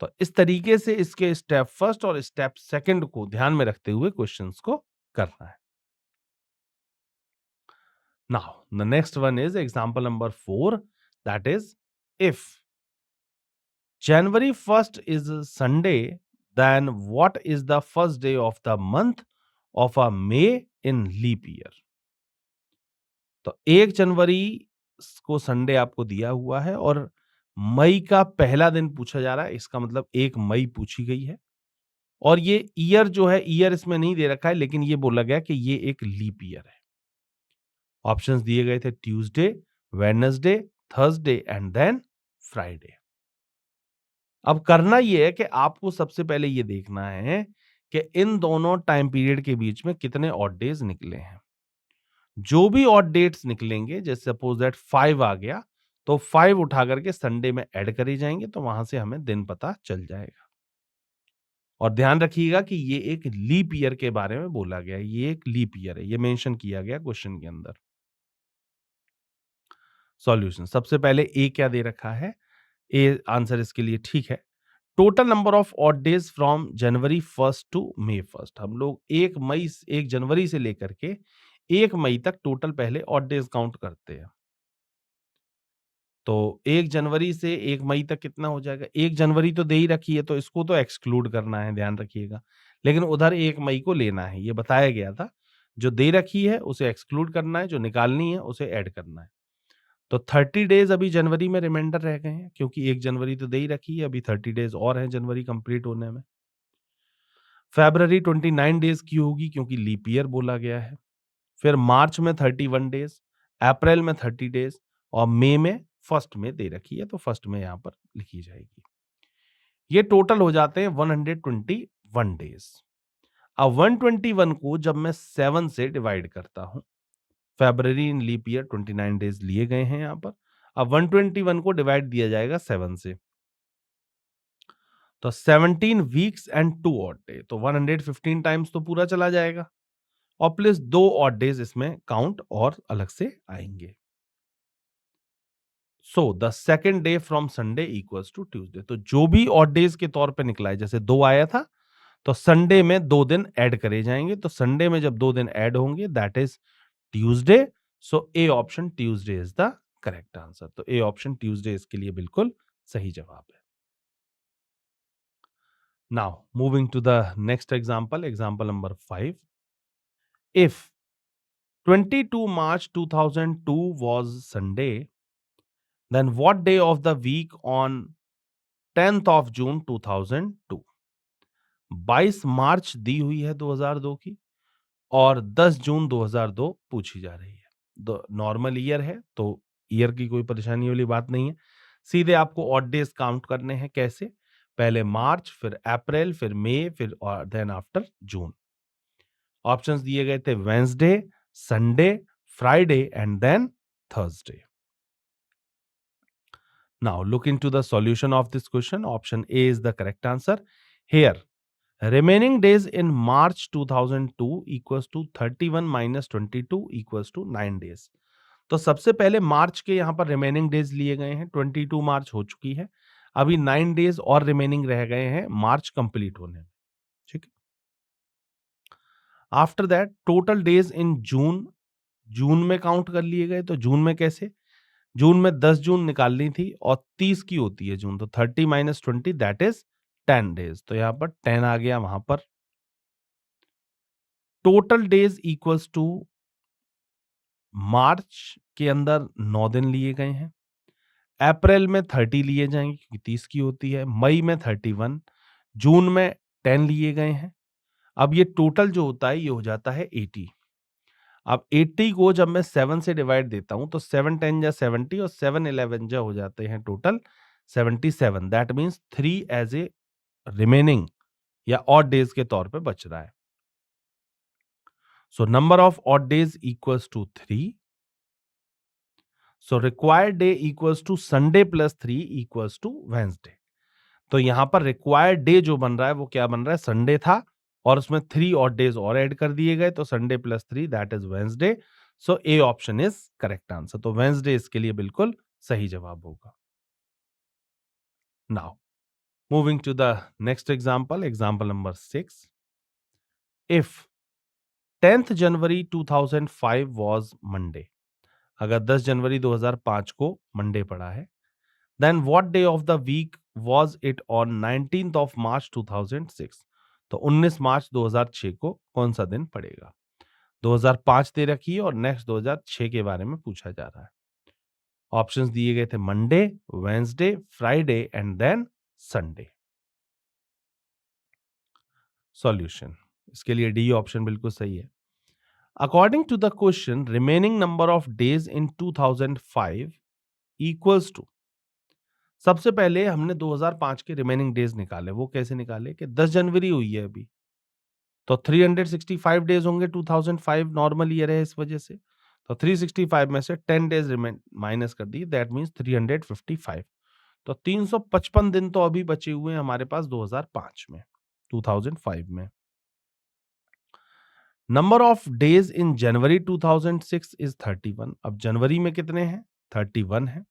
तो इस तरीके से इसके स्टेप फर्स्ट और स्टेप सेकंड को ध्यान में रखते हुए क्वेश्चंस को करना है. Now the next one is example number 4, that is if January 1st is a Sunday, then what is the first day of the month of a May in leap year? तो 1 जनवरी को Sunday आपको दिया हुआ है और मई का पहला दिन पूछा जा रहा है. इसका मतलब 1 मई पूछी गई है और ये ईयर जो है, ईयर इसमें नहीं दे रखा है लेकिन ये बोला गया कि ये एक लीप ईयर है. ऑप्शंस दिए गए थे Tuesday, Wednesday, Thursday and then Friday. अब करना ये है कि आपको सबसे पहले ये देखना है कि इन दोनों टाइम पीरियड के बीच में कितने ऑड डेज निकले हैं. जो भी ऑड डेट्स निकलेंगे, जैसे सपोज दैट 5 आ गया तो 5 उठा करके संडे में ऐड करे जाएंगे तो वहां से हमें दिन पता चल जाएगा. और ध्यान रखिएगा कि ये एक लीप ईयर के बारे में बोला गया है. ये एक लीप ईयर है, ये मेंशन किया गया क्वेश्चन के अंदर. सॉल्यूशन, सबसे पहले ए क्या दे रखा है? ए आंसर इसके लिए ठीक है. Total number of odd days from January 1st to May 1st. हम लोग 1 जनवरी से लेकर के 1 मई तक टोटल पहले ऑड डेज काउंट करते हैं. तो 1 जनवरी से 1 मई तक कितना हो जाएगा? 1 जनवरी तो दे ही रखी है तो इसको तो एक्सक्लूड करना है, ध्यान रखिएगा. लेकिन उधर 1 मई को लेना है, ये बताया गया था. जो दे रखी है उसे एक्सक्लूड करना है, जो निकालनी है उसे ऐड करना है। तो 30 डेज अभी जनवरी में रिमाइंडर रह गए हैं, क्योंकि 1 जनवरी तो दे ही रखी है, अभी 30 डेज और हैं जनवरी कंप्लीट होने में। फरवरी 29 डेज की होगी, क्योंकि लीप ईयर बोला गया है। फिर मार्च में 31 डेज, अप्रैल में 30 डेज और मई में फर्स्ट में दे रखी है, तो फर्स्ट में यहां पर लिखी जाएगी। ये टोटल हो जाते हैं 121 डेज। अब 121 को जब मैं 7 से डिवाइड करता हूं, फरवरी इन लीप ईयर 29 डेज लिए गए हैं यहां पर। अब 121 को डिवाइड दिया जाएगा 7 से, तो 17 वीक्स एंड 2 ऑड डे, तो 115 टाइम्स तो पूरा चला जाएगा और प्लस 2 ऑड डेज इसमें काउंट और अलग से आएंगे। So the second day from Sunday equals to Tuesday, तो जो भी ऑड डेज के तौर पे निकला है, जैसे 2 आया था तो संडे में 2 दिन ऐड करे जाएंगे, तो संडे में जब 2 दिन ऐड होंगे that is Tuesday. So A option Tuesday is the correct answer. तो ए ऑप्शन ट्यूसडे इसके लिए बिल्कुल सही जवाब है। Now moving to the next example, example number 5। If 22 March 2002 was Sunday, then what day of the week on 10th of June 2002? 22 मार्च दी हुई है 2002 की और 10 जून 2002 पूछी जा रही है। नॉर्मल ईयर है तो ईयर की कोई परेशानी वाली बात नहीं है। सीधे आपको ऑड डेज काउंट करने हैं। कैसे? पहले मार्च, फिर अप्रैल, फिर मई, फिर और देन आफ्टर जून। ऑप्शंस दिए गए थे Wednesday, Sunday, Friday and then Thursday. Now look into the solution of this question. Option A is the correct answer. Here, remaining days in March 2002 equals to 31 minus 22 equals to 9 days. तो सबसे पहले मार्च के यहां पर remaining days लिए गए हैं। 22 मार्च हो चुकी है, अभी 9 डेज और रिमेनिंग रह गए हैं मार्च कंप्लीट होने में। ठीक है। After that total days in June, June में काउंट कर लिए गए। तो जून में कैसे? जून में 10 जून निकालनी थी और 30 की होती है जून, तो 30 माइनस 20 दैट इज 10 डेज। तो यहां पर 10 आ गया वहां पर। टोटल डेज इक्वल्स टू मार्च के अंदर 9 दिन लिए गए हैं, अप्रैल में 30 लिए जाएंगे क्योंकि 30 की होती है, मई में 31, जून में 10 लिए गए हैं। अब ये टोटल जो होता है ये हो जाता है 80। अब 80 को जब मैं 7 से डिवाइड देता हूं तो 7 10 जा 70 और 7 11 जा हो जाते हैं total 77। That means 3 as a remaining या ऑड डेज के तौर पे बच रहा है। So number of odd days equals to 3। So required day equals to Sunday plus 3 equals to Wednesday. तो यहां पर रिक्वायर्ड डे जो बन रहा है वो क्या बन रहा है? संडे था और उसमें 3 ऑड डेज और ऐड कर दिए गए, तो Sunday plus 3 that is Wednesday. So A option is correct answer. तो वेंसडे इसके लिए बिल्कुल सही जवाब होगा। Now moving to the next example, example number 6। If 10th January 2005 was Monday, अगर 10 जनवरी 2005 को मंडे पड़ा है, then what day of the week was it on 19th of March 2006? तो 19 मार्च 2006 को कौन सा दिन पड़ेगा? 2005 दे रखी है और नेक्स्ट 2006 के बारे में पूछा जा रहा है। ऑप्शंस दिए गए थे Monday, Wednesday, Friday and then Sunday. Solution, इसके लिए डी ऑप्शन बिल्कुल सही है। According to the question, remaining number of days in 2005 equals to, सबसे पहले हमने 2005 के रिमेनिंग डेज निकाले। वो कैसे निकाले कि 10 जनवरी हुई है अभी, तो 365 डेज होंगे। 2005 नॉर्मल ईयर है इस वजह से, तो 365 में से 10 डेज माइनस कर दिए, दैट मींस 355। तो 355 दिन तो अभी बचे हुए हैं हमारे पास 2005 में, 2005 में। Number of days in January 2006 is 31। अब जनवरी में कितने हैं? 31 है।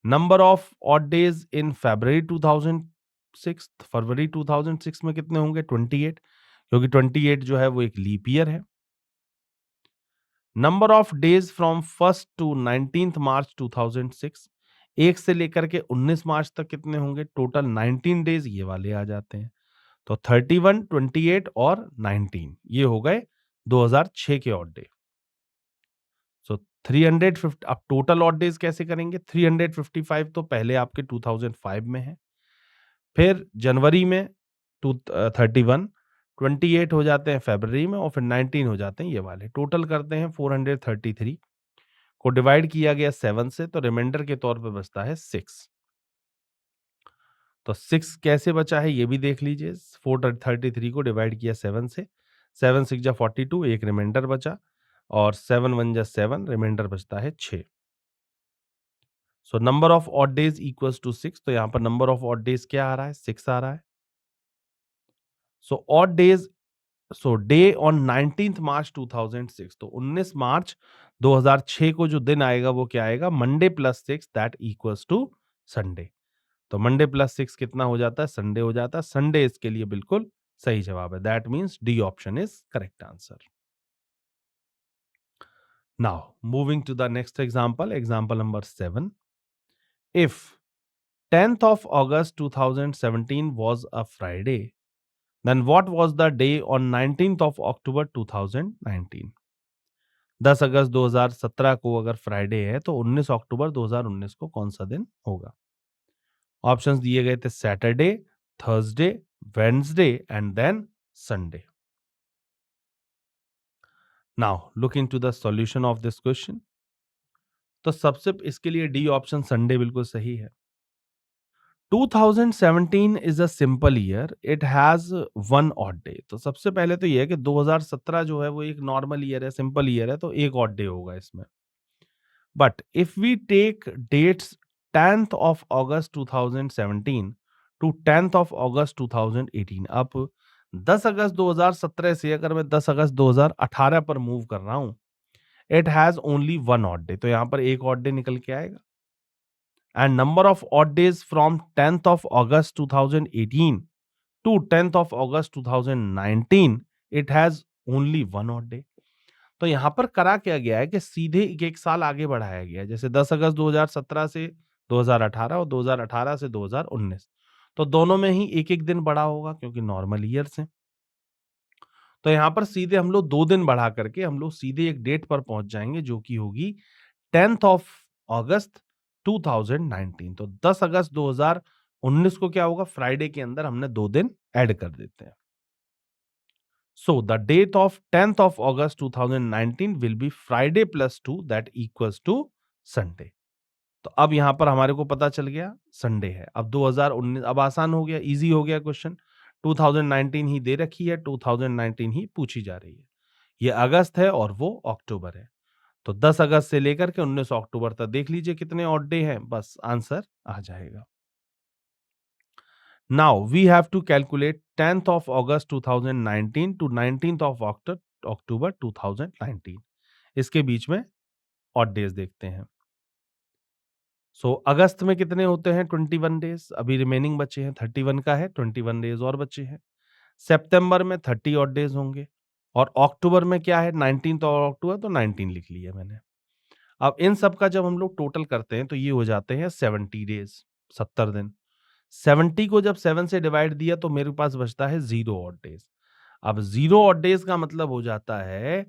Number of odd days in February 2006, फरवरी 2006 में कितने होंगे? 28, क्योंकि 28 जो है वो एक लीप ईयर है। Number of days from 1st to 19th March 2006, 1 से लेकर के 19 मार्च तक कितने होंगे? टोटल 19 डेज ये वाले आ जाते हैं। तो 31, 28 और 19 ये हो गए 2006 के ऑड डे। सो 350, अब टोटल ऑड डेज कैसे करेंगे? 355 तो पहले आपके 2005 में है, फिर जनवरी में 31, 28 हो जाते हैं फरवरी में, और फिर 19 हो जाते हैं ये वाले। टोटल करते हैं 433 को डिवाइड किया गया 7 से, तो रिमाइंडर के तौर पे बचता है 6। तो 6 कैसे बचा है ये भी देख लीजिए। 433 को डिवाइड किया 7 से, 7 6 जा 42, एक रिमाइंडर बचा, और 7 1 जा 7, रिमाइंडर बचता है 6। So number of odd days equals to 6, तो यहां पर नंबर ऑफ ऑड डेज क्या आ रहा है? 6 आ रहा है। So odd days, so day on 19th March 2006, तो 19 मार्च 2006 को जो दिन आएगा वो क्या आएगा? Monday plus 6, that equals to Sunday. तो मंडे प्लस 6 कितना हो जाता है? संडे हो जाता है। संडे इसके लिए बिल्कुल सही जवाब है। That means D option is correct answer. Now moving to the next example, example number 7। If 10th of August 2017 was a Friday, then what was the day on 19th of October 2019? 10 अगस्त 2017 को अगर Friday है तो 19 अक्टूबर 2019 को कौन सा दिन होगा? Options दिए गए थे Saturday, Thursday, Wednesday and then Sunday. Now look into the solution of this question. तो सबसे इसके लिए डी ऑप्शन संडे बिल्कुल सही है। 2017 is a simple year, it has one odd day. तो सबसे पहले तो ये है कि 2017 जो है वो एक नॉर्मल ईयर है, सिंपल ईयर है, तो एक ऑड डे होगा इसमें। But if we take dates 10th of August 2017 to 10th of August 2018, अब 10 अगस्त 2017 से अगर मैं 10 अगस्त 2018 पर मूव कर रहा हूं, it has only one odd day, तो यहां पर एक ऑड डे निकल के आएगा। And number of odd days from 10th of August 2018 to 10th of August 2019, it has only one odd day। तो यहां पर करा क्या गया है कि सीधे एक साल आगे बढ़ाया गया है, जैसे 10 अगस्त 2017 से 2018 और 2018 से 2019, तो दोनों में ही एक एक दिन बढ़ा होगा क्योंकि नॉर्मल ईयर्स हैं। तो यहां पर सीधे हम लोग 2 दिन बढ़ा करके हम लोग सीधे एक डेट पर पहुंच जाएंगे जो कि होगी 10th of August 2019। तो 10 अगस्त 2019 को क्या होगा? फ्राइडे के अंदर हमने 2 दिन ऐड कर देते हैं। So the date of 10th of August 2019 will be Friday plus 2, that equals to Sunday। तो अब यहां पर हमारे को पता चल गया संडे है। अब 2019, अब आसान हो गया, इजी हो गया क्वेश्चन। 2019 ही दे रखी है, 2019 ही पूछी जा रही है। ये अगस्त है और वो अक्टूबर है, तो 10 अगस्त से लेकर के 19 अक्टूबर तक देख लीजिए कितने ऑड डे हैं, बस आंसर आ जाएगा। Now we have to calculate 10th of August 2019 to 19th of October 2019। इसके बीच में ऑड डेज देखते हैं। सो अगस्त में कितने होते हैं? 21 डेज, अभी रिमेनिंग बचे हैं, 31 का है, 21 डेज और बचे हैं। सितंबर में 30 ऑड डेज होंगे, और अक्टूबर में क्या है? 19th ऑफ अक्टूबर, तो 19 लिख लिया मैंने। अब इन सब का जब हम लोग टोटल करते हैं तो ये हो जाते हैं 70 डेज, 70 दिन। 70 को जब 7 से डिवाइड दिया तो मेरे पास बचता है 0 ऑड डेज। अब 0 ऑड डेज का मतलब हो जाता है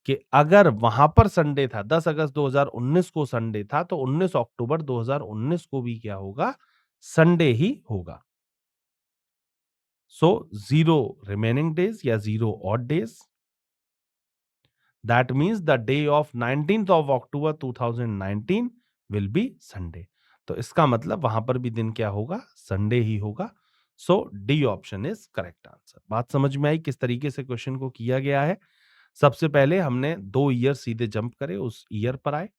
कि अगर वहां पर संडे था, 10 अगस्त 2019 को संडे था, तो 19 अक्टूबर 2019 को भी क्या होगा? संडे ही होगा। सो 0 रिमेनिंग डेज या 0 odd days, that means the day of 19th of October 2019 will be Sunday. तो इसका मतलब वहां पर भी दिन क्या होगा? संडे ही होगा। So D option is correct answer. बात समझ में आई किस तरीके से क्वेश्चन को किया गया है? सबसे पहले हमने 2 ईयर सीधे जंप करे, उस ईयर पर आए,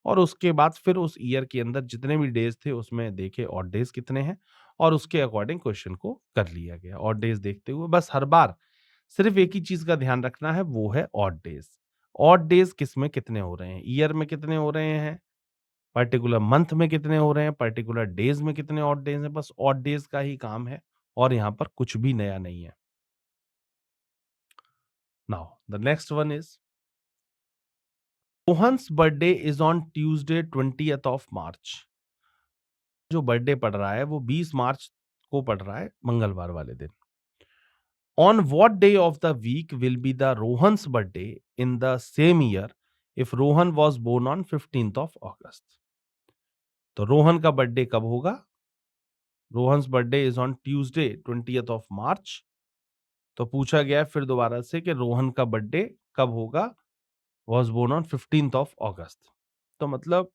और उसके बाद फिर उस ईयर के अंदर जितने भी डेज थे उसमें देखे ऑड डेज कितने हैं, और उसके अकॉर्डिंग क्वेश्चन को कर लिया गया। ऑड डेज देखते हुए बस हर बार सिर्फ एक ही चीज का ध्यान रखना है, वो है ऑड डेज। ऑड डेज किस में कितने हो रहे हैं, ईयर में कितने हो रहे हैं, पर्टिकुलर मंथ में कितने हो रहे हैं, पर्टिकुलर डेज में कितने ऑड डेज हैं, बस ऑड डेज का ही काम है, और यहां पर कुछ भी नया नहीं है। Now the next one is Mohan's birthday is on Tuesday 20th of March. जो बर्थडे पड़ रहा है वो 20 मार्च को पड़ रहा है, मंगलवार वाले दिन। On what day of the week will be the Rohan's birthday in the same year if Rohan was born on 15th of August? तो रोहन का बर्थडे कब होगा? Rohan's birthday is on Tuesday 20th of March. तो पूछा गया है फिर दोबारा से कि रोहन का बर्थडे कब होगा? Was born on 15th of August. तो मतलब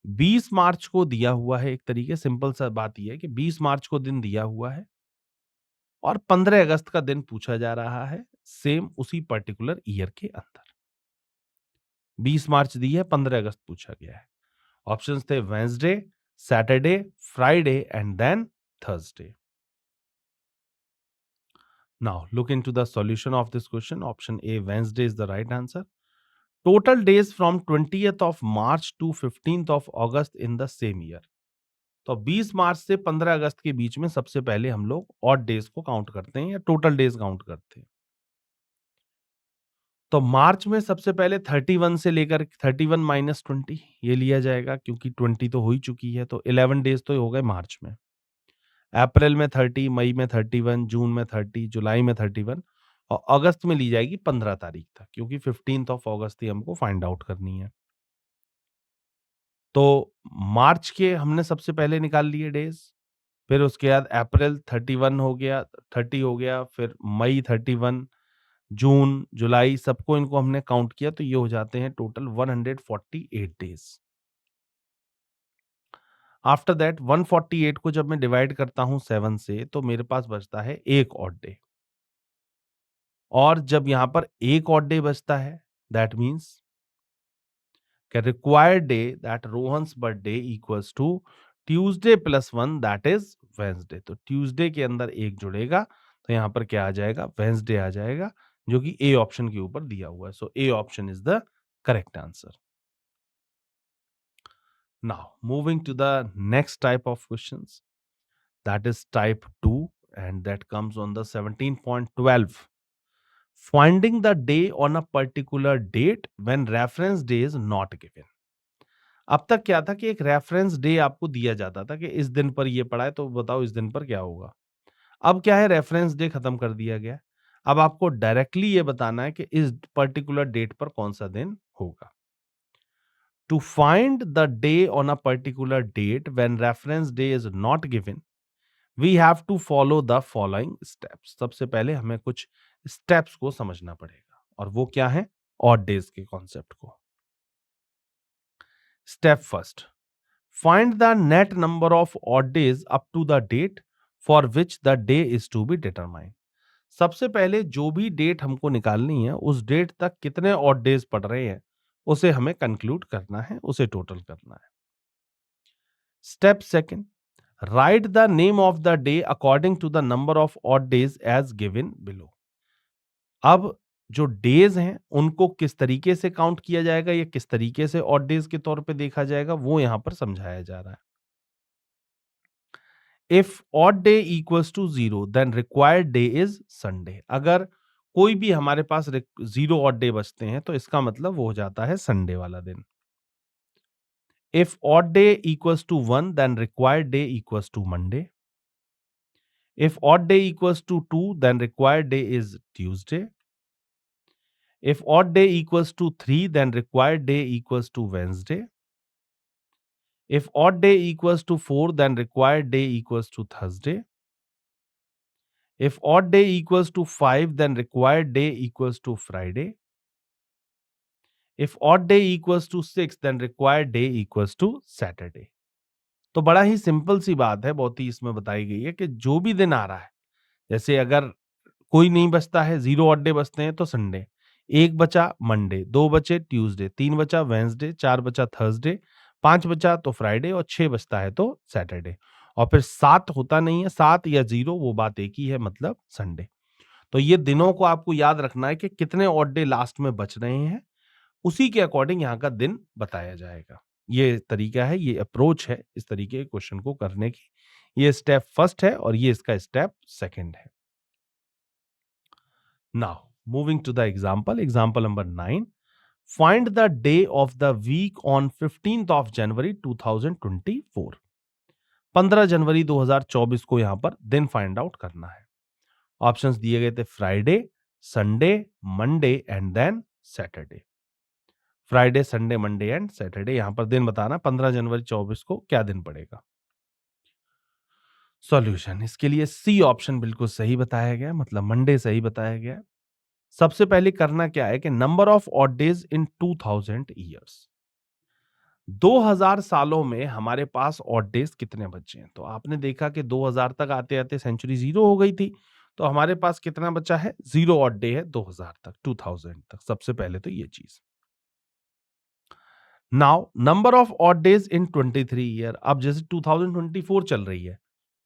20 मार्च को दिया हुआ है, एक तरीके सिंपल सा बात यह है कि 20 मार्च को दिन दिया हुआ है और 15 अगस्त का दिन पूछा जा रहा है सेम उसी पर्टिकुलर ईयर के अंदर. 20 मार्च दी है, 15 अगस्त पूछा गया है. ऑप्शंस थे Wednesday, Saturday, Friday and then Thursday. Now look into the solution of this question. Option A, Wednesday is the right answer. Total days from 20th of March to 15th of August in the same year. तो 20 मार्च से 15 अगस्त के बीच में सबसे पहले हम लोग odd days को count करते हैं या टोटल डेज काउंट करते हैं. तो मार्च में सबसे पहले 31 से लेकर 31 माइनस 20 ये लिया जाएगा क्योंकि 20 तो हो ही चुकी है, तो 11 डेज तो हो गए मार्च में. अप्रैल में 30, मई में 31, जून में 30, जुलाई में 31 और अगस्त में ली जाएगी 15 तारीख तक क्योंकि 15th ऑफ अगस्त ही हमको फाइंड आउट करनी है. तो मार्च के हमने सबसे पहले निकाल लिए डेज, फिर उसके बाद अप्रैल 31 हो गया, 30 हो गया, फिर मई 31, जून, जुलाई सबको इनको हमने काउंट किया तो ये हो जाते हैं टोटल 148 डेज. आफ्टर दैट 148 को जब मैं डिवाइड करता हूं 7 से तो मेरे पास बचता है एक ऑड डे. और जब यहां पर एक ऑड डे बचता है that means required day that Rohan's birthday equals to Tuesday plus 1 that is Wednesday. तो ट्यूसडे के अंदर एक जुड़ेगा तो यहां पर क्या आ जाएगा? वेंसडे आ जाएगा जो कि ए ऑप्शन के ऊपर दिया हुआ है. So A option is the correct answer. Now moving to the next type of questions that is type 2 and that comes on the 17.12. Finding the day on a particular date when reference day is not given. अब तक क्या था कि एक reference day आपको दिया जाता था कि इस दिन पर ये पड़ा है तो बताओ इस दिन पर क्या होगा. अब क्या है, रेफरेंस डे खत्म कर दिया गया. अब आपको डायरेक्टली ये बताना है कि इस पर्टिकुलर डेट पर कौन सा दिन होगा. To find the day on a particular date when reference day is not given we have to follow the following steps. सबसे पहले हमें कुछ स्टेप्स को समझना पड़ेगा और वो क्या है? ऑड डेज के कॉन्सेप्ट को. Step first, find the net number of odd days up to the date for which the day is to be determined. सबसे पहले जो भी डेट हमको निकालनी है उस डेट तक कितने ऑड डेज पड़ रहे हैं उसे हमें कंक्लूड करना है, उसे टोटल करना है. Step second, write the name of the day according to the number of odd days as given below. अब जो डेज हैं उनको किस तरीके से काउंट किया जाएगा या किस तरीके से ऑड डेज के तौर पे देखा जाएगा वो यहां पर समझाया जा रहा है. If odd day equals to 0 then required day is Sunday. अगर कोई भी हमारे पास 0 ऑड डे बचते हैं तो इसका मतलब वो हो जाता है संडे वाला दिन. If odd day equals to 1 then required day equals to Monday. If odd day equals to 2, then required day is Tuesday. If odd day equals to 3, then required day equals to Wednesday. If odd day equals to 4, then required day equals to Thursday. If odd day equals to 5, then required day equals to Friday. If odd day equals to 6, then required day equals to Saturday. तो बड़ा ही simple सी बात है, बहुत ही इसमें बताई गई है कि जो भी दिन आ रहा है, जैसे अगर कोई नहीं बचता है, 0 ऑड डे बचते हैं तो संडे, 1 बचा मंडे, 2 बचे ट्यूसडे, 3 बचा वेंसडे, 4 बचा थर्सडे, 5 बचा तो फ्राइडे और 6 बचता है तो सैटरडे. और फिर 7 होता नहीं है, 7 या 0 वो बात एक ही है, मतलब संडे. तो ये दिनों को आपको याद रखना है कि कितने ऑड डे लास्ट में बच रहे हैं, उसी के अकॉर्डिंग यहाँ का दिन बताया जाएगा. ये तरीका है, ये अप्रोच है इस तरीके के क्वेश्चन को करने की. ये स्टेप फर्स्ट है और ये इसका स्टेप सेकंड है. Now, moving to the example number 9. Find the day of the week on 15th of January 2024. 15 जनवरी 2024 को यहां पर दिन फाइंड आउट करना है. ऑप्शंस दिए गए थे Friday, Sunday, Monday and then Saturday. Friday, Sunday, Monday and Saturday. यहां पर दिन बताना 15 जनवरी 24 को क्या दिन पड़ेगा। सॉल्यूशन, इसके लिए सी ऑप्शन बिल्कुल सही बताया गया, मतलब मंडे सही बताया गया। सबसे पहले करना क्या है कि number of odd days in 2000 years, 2000 सालों में हमारे पास ऑड डेज कितने बचे हैं। तो आपने देखा कि 2000 तक आते आते सेंचुरी जीरो हो गई थी, तो हमारे पास कितना बचा है, जीरो ऑड डे है 2000 तक, 2000 तक। सबसे पहले तो ये चीज। Now number of odd days in 23 year, अब जैसे 2024 चल रही है,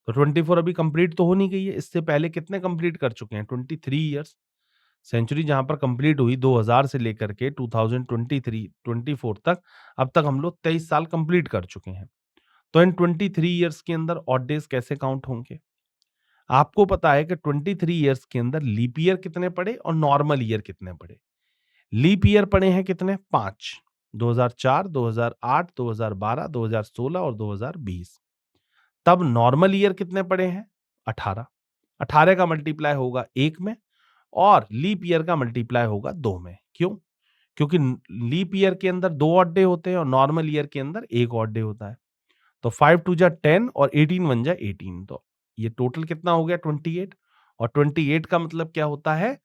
तो 24 अभी कंप्लीट तो हो नहीं गई है, इससे पहले कितने कंप्लीट कर चुके हैं, 23 ईयर्स। सेंचुरी जहां पर कंप्लीट हुई 2000 से लेकर के 2023 24 तक, अब तक हम लोग 23 साल कंप्लीट कर चुके हैं। तो इन 23 ईयर्स के अंदर ऑड डेज कैसे काउंट होंगे। आपको पता है कि 23 ईयर्स के अंदर लीप ईयर कितने पड़े और नॉर्मल ईयर कितने पड़े। लीप ईयर पड़े हैं कितने, 5, 2004, 2008, 2012, 2016 और 2020। तब नॉर्मल ईयर कितने पड़े हैं, 18। 18 का मल्टीप्लाई होगा 1 में और लीप ईयर का मल्टीप्लाई होगा 2 में। क्यों? क्योंकि लीप ईयर के अंदर 2 ऑड डे होते हैं और नॉर्मल ईयर के अंदर 1 ऑड डे होता है। तो 5 टू जा 10 और 18 वन जा 18, तो ये टोटल कितना हो गया, 28। और 28 का मतलब क्या होता है,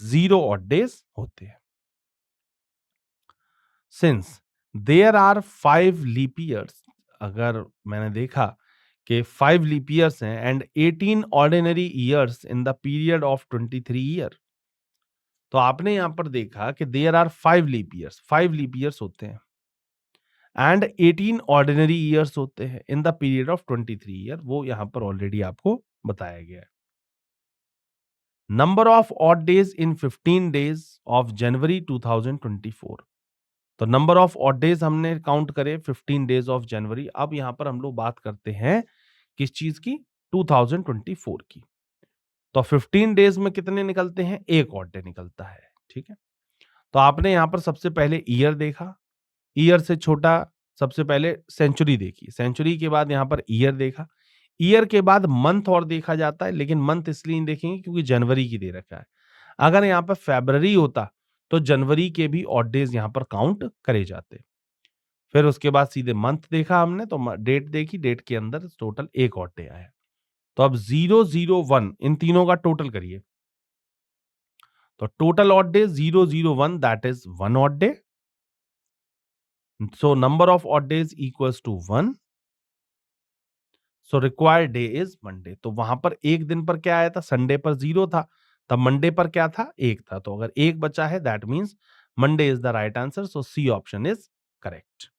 0 ऑड डेज होते हैं। Since there are 5 leap years, अगर मैंने देखा कि 5 लीप ईयर्स हैं and 18 ordinary years in the period of 23 year, तो आपने यहां पर देखा कि there are 5 leap years, 5 leap years होते हैं एंड 18 ऑर्डिनरी ईयर्स होते हैं in the period of 23 year, वो यहां पर ऑलरेडी आपको बताया गया है। Number of odd days in 15 days of January 2024, तो नंबर ऑफ ऑड डेज हमने काउंट करे 15 डेज ऑफ जनवरी। अब यहां पर हम लोग बात करते हैं किस चीज की, 2024 की। तो 15 डेज में कितने निकलते हैं, एक ऑड डे निकलता है, ठीक है। तो आपने यहां पर सबसे पहले ईयर देखा, ईयर से छोटा सबसे पहले सेंचुरी देखी, सेंचुरी के बाद यहां पर ईयर देखा, ईयर के बाद मंथ और देखा जाता है, लेकिन मंथ इसलिए नहीं देखेंगे क्योंकि जनवरी की दे रखा है। अगर यहाँ पर फेब्रवरी होता तो जनवरी के भी ऑड डेज यहाँ पर काउंट करे जाते। फिर उसके बाद सीधे मंथ देखा हमने, तो डेट देखी, डेट के अंदर टोटल एक ऑड डे आया। तो अब 001 इन तीनों का टोटल करिए, तो total odd day 001 that is 1 odd day. So number of odd days equals to 1. So required day is Monday. तो वहां पर एक दिन पर क्या आया था, संडे पर 0 था, तब मंडे पर क्या था, 1 था। तो अगर 1 बचा है that means Monday is the right answer. So C option is correct.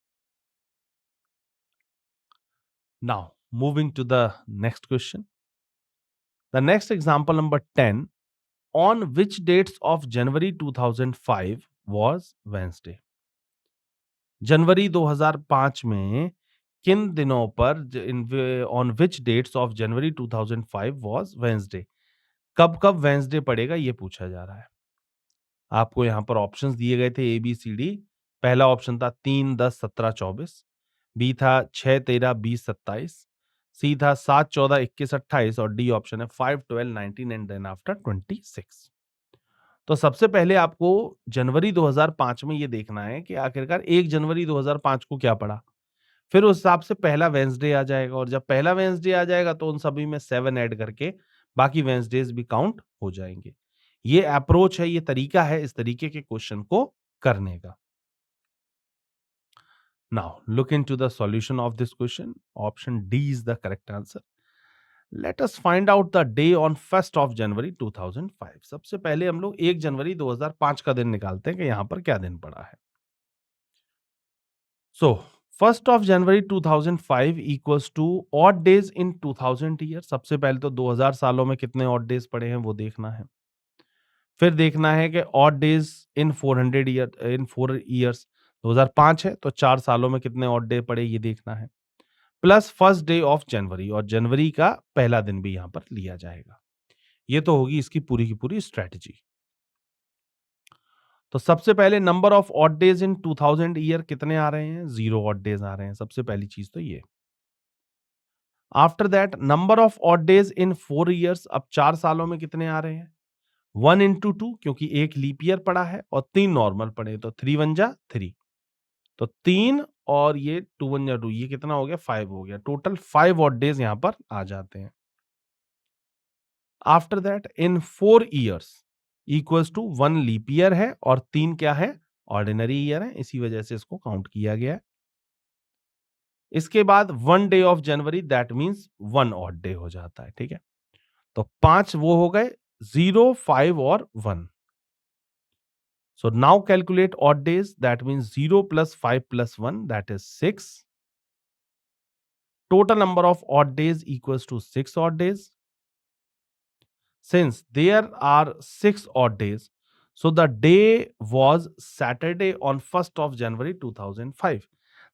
Now moving to the next question. The next example number 10, on which dates of January 2005 was Wednesday. जनवरी 2005 में किन दिनों पर, on which dates of January 2005 was Wednesday, कब कब Wednesday पड़ेगा ये पूछा जा रहा है। आपको यहां पर ऑप्शंस दिए गए थे ए बी सी डी। पहला ऑप्शन था 3, 10, 17, 24, बी था 6, 13, 20, 27, सी था 7, 14, 21, 28 और डी ऑप्शन है 5, 12, 19 एंड देन आफ्टर 26। तो सबसे पहले आपको जनवरी 2005 में ये देखना है कि आखिरकार 1 जनवरी 2005 को क्या पड़ा, फिर उस हिसाब से पहला वेंसडे आ जाएगा और जब पहला वेंसडे आ जाएगा तो उन सभी में 7 ऐड करके बाकी वेंसडेज भी काउंट हो जाएंगे। ये अप्रोच है, ये तरीका है इस तरीके के क्वेश्चन को करने का। Now look into the solution of this question. Option D is the correct answer. Let us find out the day on 1 of January 2005। सबसे पहले हम लोग 1 जनवरी 2005 का दिन निकालते हैं कि यहां पर क्या दिन पड़ा है। So 1 of January 2005 equals to odd days in 2000 year. सबसे पहले तो 2000 सालों में कितने ऑड डेज पड़े हैं वो देखना है। फिर देखना है कि ऑड डेज इन 400 ईयर, इन 4 ईयर्स, 2005 है तो 4 सालों में कितने ऑड डे पड़े ये देखना है। Plus first day of January, और जनवरी का पहला दिन भी यहां पर लिया जाएगा। ये तो होगी इसकी पूरी की पूरी स्ट्रेटजी। तो सबसे पहले number of odd days in 2000 year कितने आ रहे हैं, 0 ऑड डेज आ रहे हैं। सबसे पहली चीज तो ये। After that number of odd days in 4 years, अब 4 सालों में कितने आ रहे हैं? 1 इंटू 2, क्योंकि एक लीप ईयर पड़ा है और 3 नॉर्मल पड़े, तो 3 1 जा 3, तो 3 और ये 2 1 जा 2, ये कितना हो गया? 5 हो गया। टोटल 5 ऑड डेज यहां पर आ जाते हैं। After that in 4 years equals to 1 leap year है और 3 क्या है? ऑर्डिनरी ईयर है, इसी वजह से इसको काउंट किया गया है। इसके बाद 1 day of January, that means 1 odd day हो जाता है, ठीक है। तो 5 वो हो गए, 0 5 और 1। So now calculate odd days, that means 0 plus 5 plus 1, that is 6. Total number of odd days equals to 6 odd days. Since there are 6 odd days, so the day was Saturday on 1st of January 2005.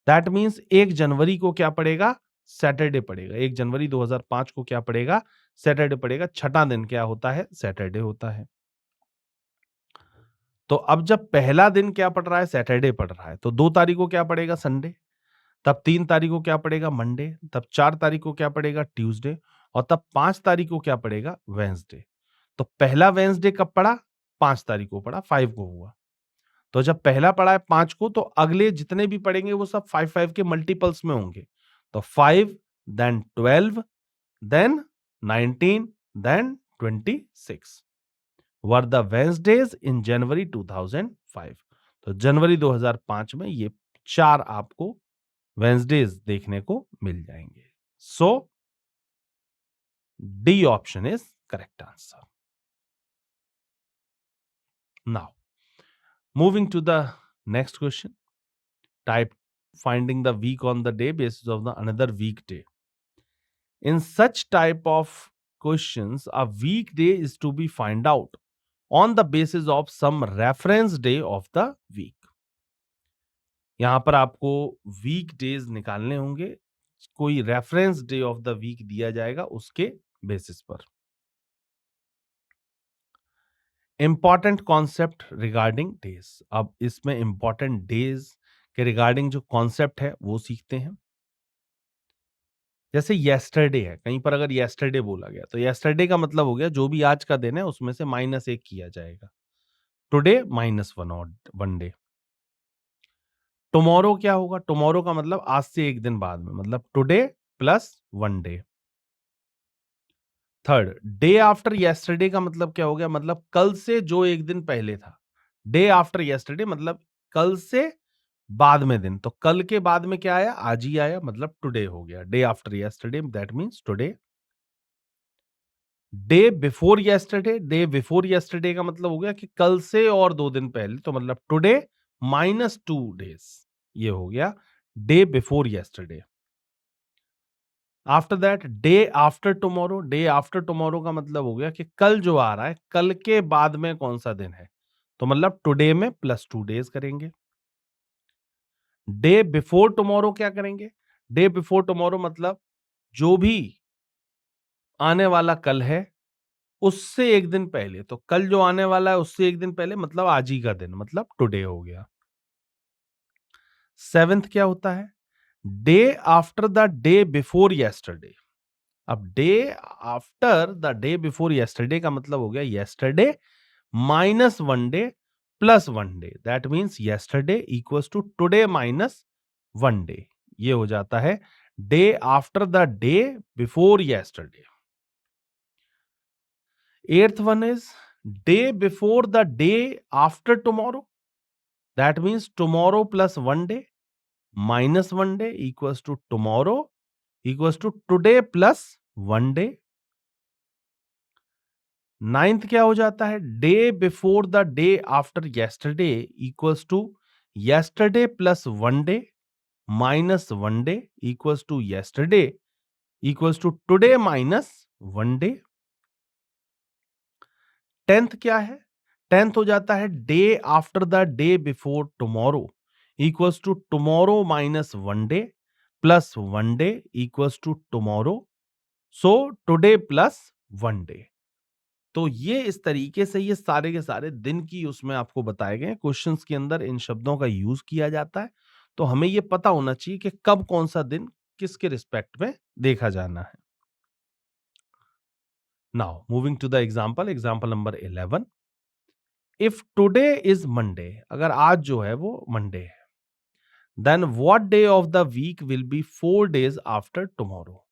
That means 1 जनवरी को क्या पड़ेगा? Saturday पड़ेगा। 1 जनवरी 2005 को क्या पड़ेगा? Saturday पड़ेगा। छठा दिन क्या होता है? सैटरडे होता है। तो अब जब पहला दिन क्या पड़ रहा है? सैटरडे पड़ रहा है, तो 2 तारीख को क्या पड़ेगा? संडे। तब 3 तारीख को क्या पड़ेगा? मंडे। तब 4 तारीख को क्या पड़ेगा? ट्यूसडे। और तब 5 तारीख को क्या पड़ेगा? वेडनेसडे। तो पहला वेडनेसडे कब पड़ा? 5 तारीख को पड़ा, 5 को हुआ। तो जब पहला पड़ा है 5 को, तो अगले जितने भी पड़ेंगे वो सब 5 के मल्टीपल्स में होंगे। तो 5 then 12 then 19 then 26 were the Wednesdays in January 2005। तो जनवरी 2005 में ये 4 आपको वेडनेसडेज देखने को मिल जाएंगे। So D option is correct answer. Now moving to the next question, type finding the week on the day basis of the another weekday. In such type of questions, a weekday is to be find out on the basis of some reference day of the week. यहां पर आपको week days निकालने होंगे, कोई reference day of the week दिया जाएगा उसके basis पर। इंपॉर्टेंट कॉन्सेप्ट रिगार्डिंग डेज, अब इसमें इंपॉर्टेंट डेज के रिगार्डिंग जो कॉन्सेप्ट है वो सीखते हैं। जैसे येस्टरडे है, कहीं पर अगर येस्टरडे बोला गया तो येस्टरडे का मतलब हो गया जो भी आज का दिन है उसमें से -1 किया जाएगा। टुडे -1 और 1 डे। टुमारो क्या होगा? टुमारो का मतलब आज से एक दिन बाद में, मतलब today plus 1 day. Third, day after yesterday का मतलब क्या हो गया? मतलब कल से जो एक दिन पहले था। डे आफ्टर येस्टरडे मतलब कल से बाद में दिन, तो कल के बाद में क्या आया? आज ही आया, मतलब टुडे हो गया। Day after yesterday that means today. Day before yesterday, day before yesterday का मतलब हो गया कि कल से और 2 दिन पहले, तो मतलब टुडे -2 डेज, ये हो गया day before yesterday. After that day after tomorrow, day after tomorrow का मतलब हो गया कि कल जो आ रहा है, कल के बाद में कौन सा दिन है, तो मतलब टुडे में +2 डेज करेंगे। डे बिफोर टुमारो क्या करेंगे? डे बिफोर टुमारो मतलब जो भी आने वाला कल है उससे एक दिन पहले, तो कल जो आने वाला है उससे एक दिन पहले मतलब आज ही का दिन, मतलब टुडे हो गया। सेवेंथ क्या होता है? Day after the day before yesterday. अब day after the day before yesterday का मतलब हो गया yesterday -1 day plus 1 day, that means yesterday equals to today -1 day, ये हो जाता है day after the day before yesterday. Eighth one is day before the day after tomorrow, that means tomorrow plus 1 day -1 day equals to tomorrow equals to today plus 1 day. Ninth क्या हो जाता है? Day before the day after yesterday equals to yesterday plus 1 day -1 day equals to yesterday equals to today -1 day. Tenth क्या है? Tenth हो जाता है day after the day before tomorrow equals to tomorrow -1 day plus 1 day equals to tomorrow, so today plus 1 day. तो ये इस तरीके से ये सारे के सारे दिन की उसमें आपको बताए गए क्वेश्चंस के अंदर इन शब्दों का यूज किया जाता है। तो हमें ये पता होना चाहिए कि कब कौन सा दिन किसके रिस्पेक्ट में देखा जाना है। Now moving to the example number 11। If today is Monday, अगर आज जो है वो मंडे है, then what day of the week will be 4 days after tomorrow.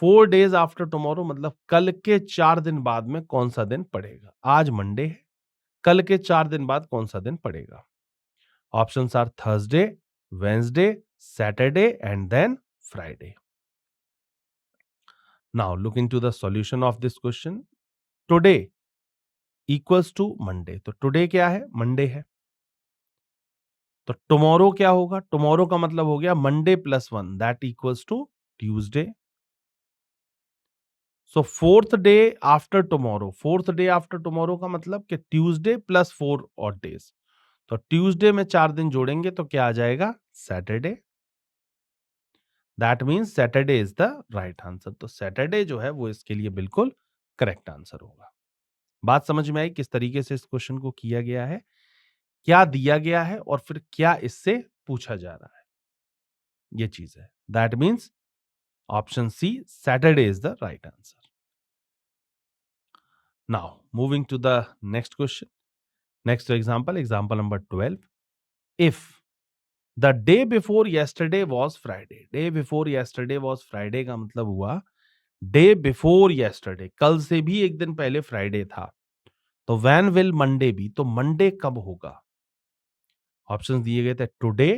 4 days after tomorrow मतलब कल के 4 दिन बाद में कौन सा दिन पड़ेगा। आज मंडे है, कल के 4 दिन बाद कौन सा दिन पड़ेगा। Options are Thursday, Wednesday, Saturday and then Friday. Now look into the solution of this question. Today equals to Monday, तो टुडे क्या है, मंडे है। तो टुमारो क्या होगा, टुमारो का मतलब हो गया Monday +1 that equals to Tuesday. So fourth day after tomorrow, fourth day after tomorrow का मतलब कि ट्यूसडे +4 और डेज। तो ट्यूसडे में 4 दिन जोड़ेंगे तो क्या आ जाएगा, Saturday. That means Saturday is the right answer. तो सैटरडे जो है वो इसके लिए बिल्कुल करेक्ट आंसर होगा। बात समझ में आई किस तरीके से इस क्वेश्चन को किया गया है, क्या दिया गया है और फिर क्या इससे पूछा जा रहा है, ये चीज है। That means option C Saturday is the right answer. Now moving to the next question, next example number 12। If the day before yesterday was Friday, day before yesterday was Friday का मतलब हुआ डे बिफोर येस्टरडे, कल से भी एक दिन पहले Friday था। तो व्हेन विल मंडे बी, तो मंडे कब होगा। ऑप्शंस दिए गए थे today,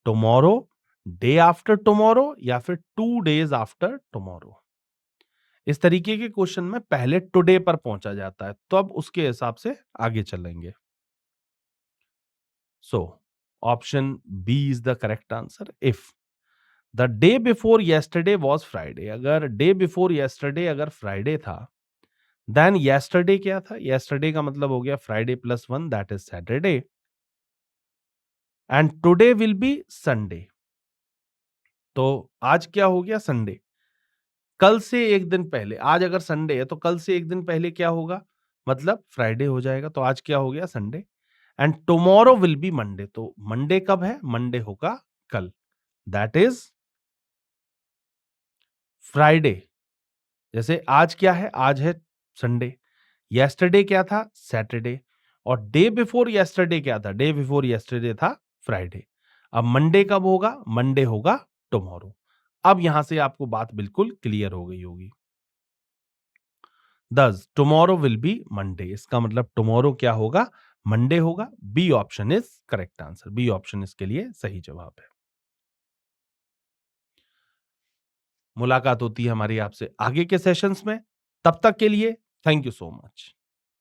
tomorrow, day after tomorrow या फिर 2 days आफ्टर टुमारो। इस तरीके के क्वेश्चन में पहले टुडे पर पहुंचा जाता है, तो अब उसके हिसाब से आगे चलेंगे। So option B is the correct answer. If the day before yesterday was Friday, अगर डे बिफोर येस्टरडे अगर फ्राइडे था, देन येस्टरडे क्या था, येस्टरडे का मतलब हो गया Friday +1 that is Saturday and today will be Sunday. तो आज क्या हो गया, संडे। कल से एक दिन पहले, आज अगर संडे है तो कल से एक दिन पहले क्या होगा, मतलब फ्राइडे हो जाएगा। तो आज क्या हो गया, Sunday. And tomorrow will be Monday, तो मंडे कब है, मंडे होगा कल, दैट इज फ्राइडे। जैसे आज क्या है, आज है संडे, यस्टरडे क्या था, सैटरडे, और डे बिफोर यस्टरडे क्या था, डे बिफोर यस्टरडे था फ्राइडे। अब मंडे कब होगा, मंडे होगा टुमारो। अब यहां से आपको बात बिल्कुल क्लियर हो गई होगी। दस टुमारो विल बी मंडे, इसका मतलब टुमारो क्या होगा, मंडे होगा। B option is correct answer, B option इसके लिए सही जवाब है। मुलाकात होती है हमारी आपसे आगे के सेशंस में, तब तक के लिए थैंक यू सो मच।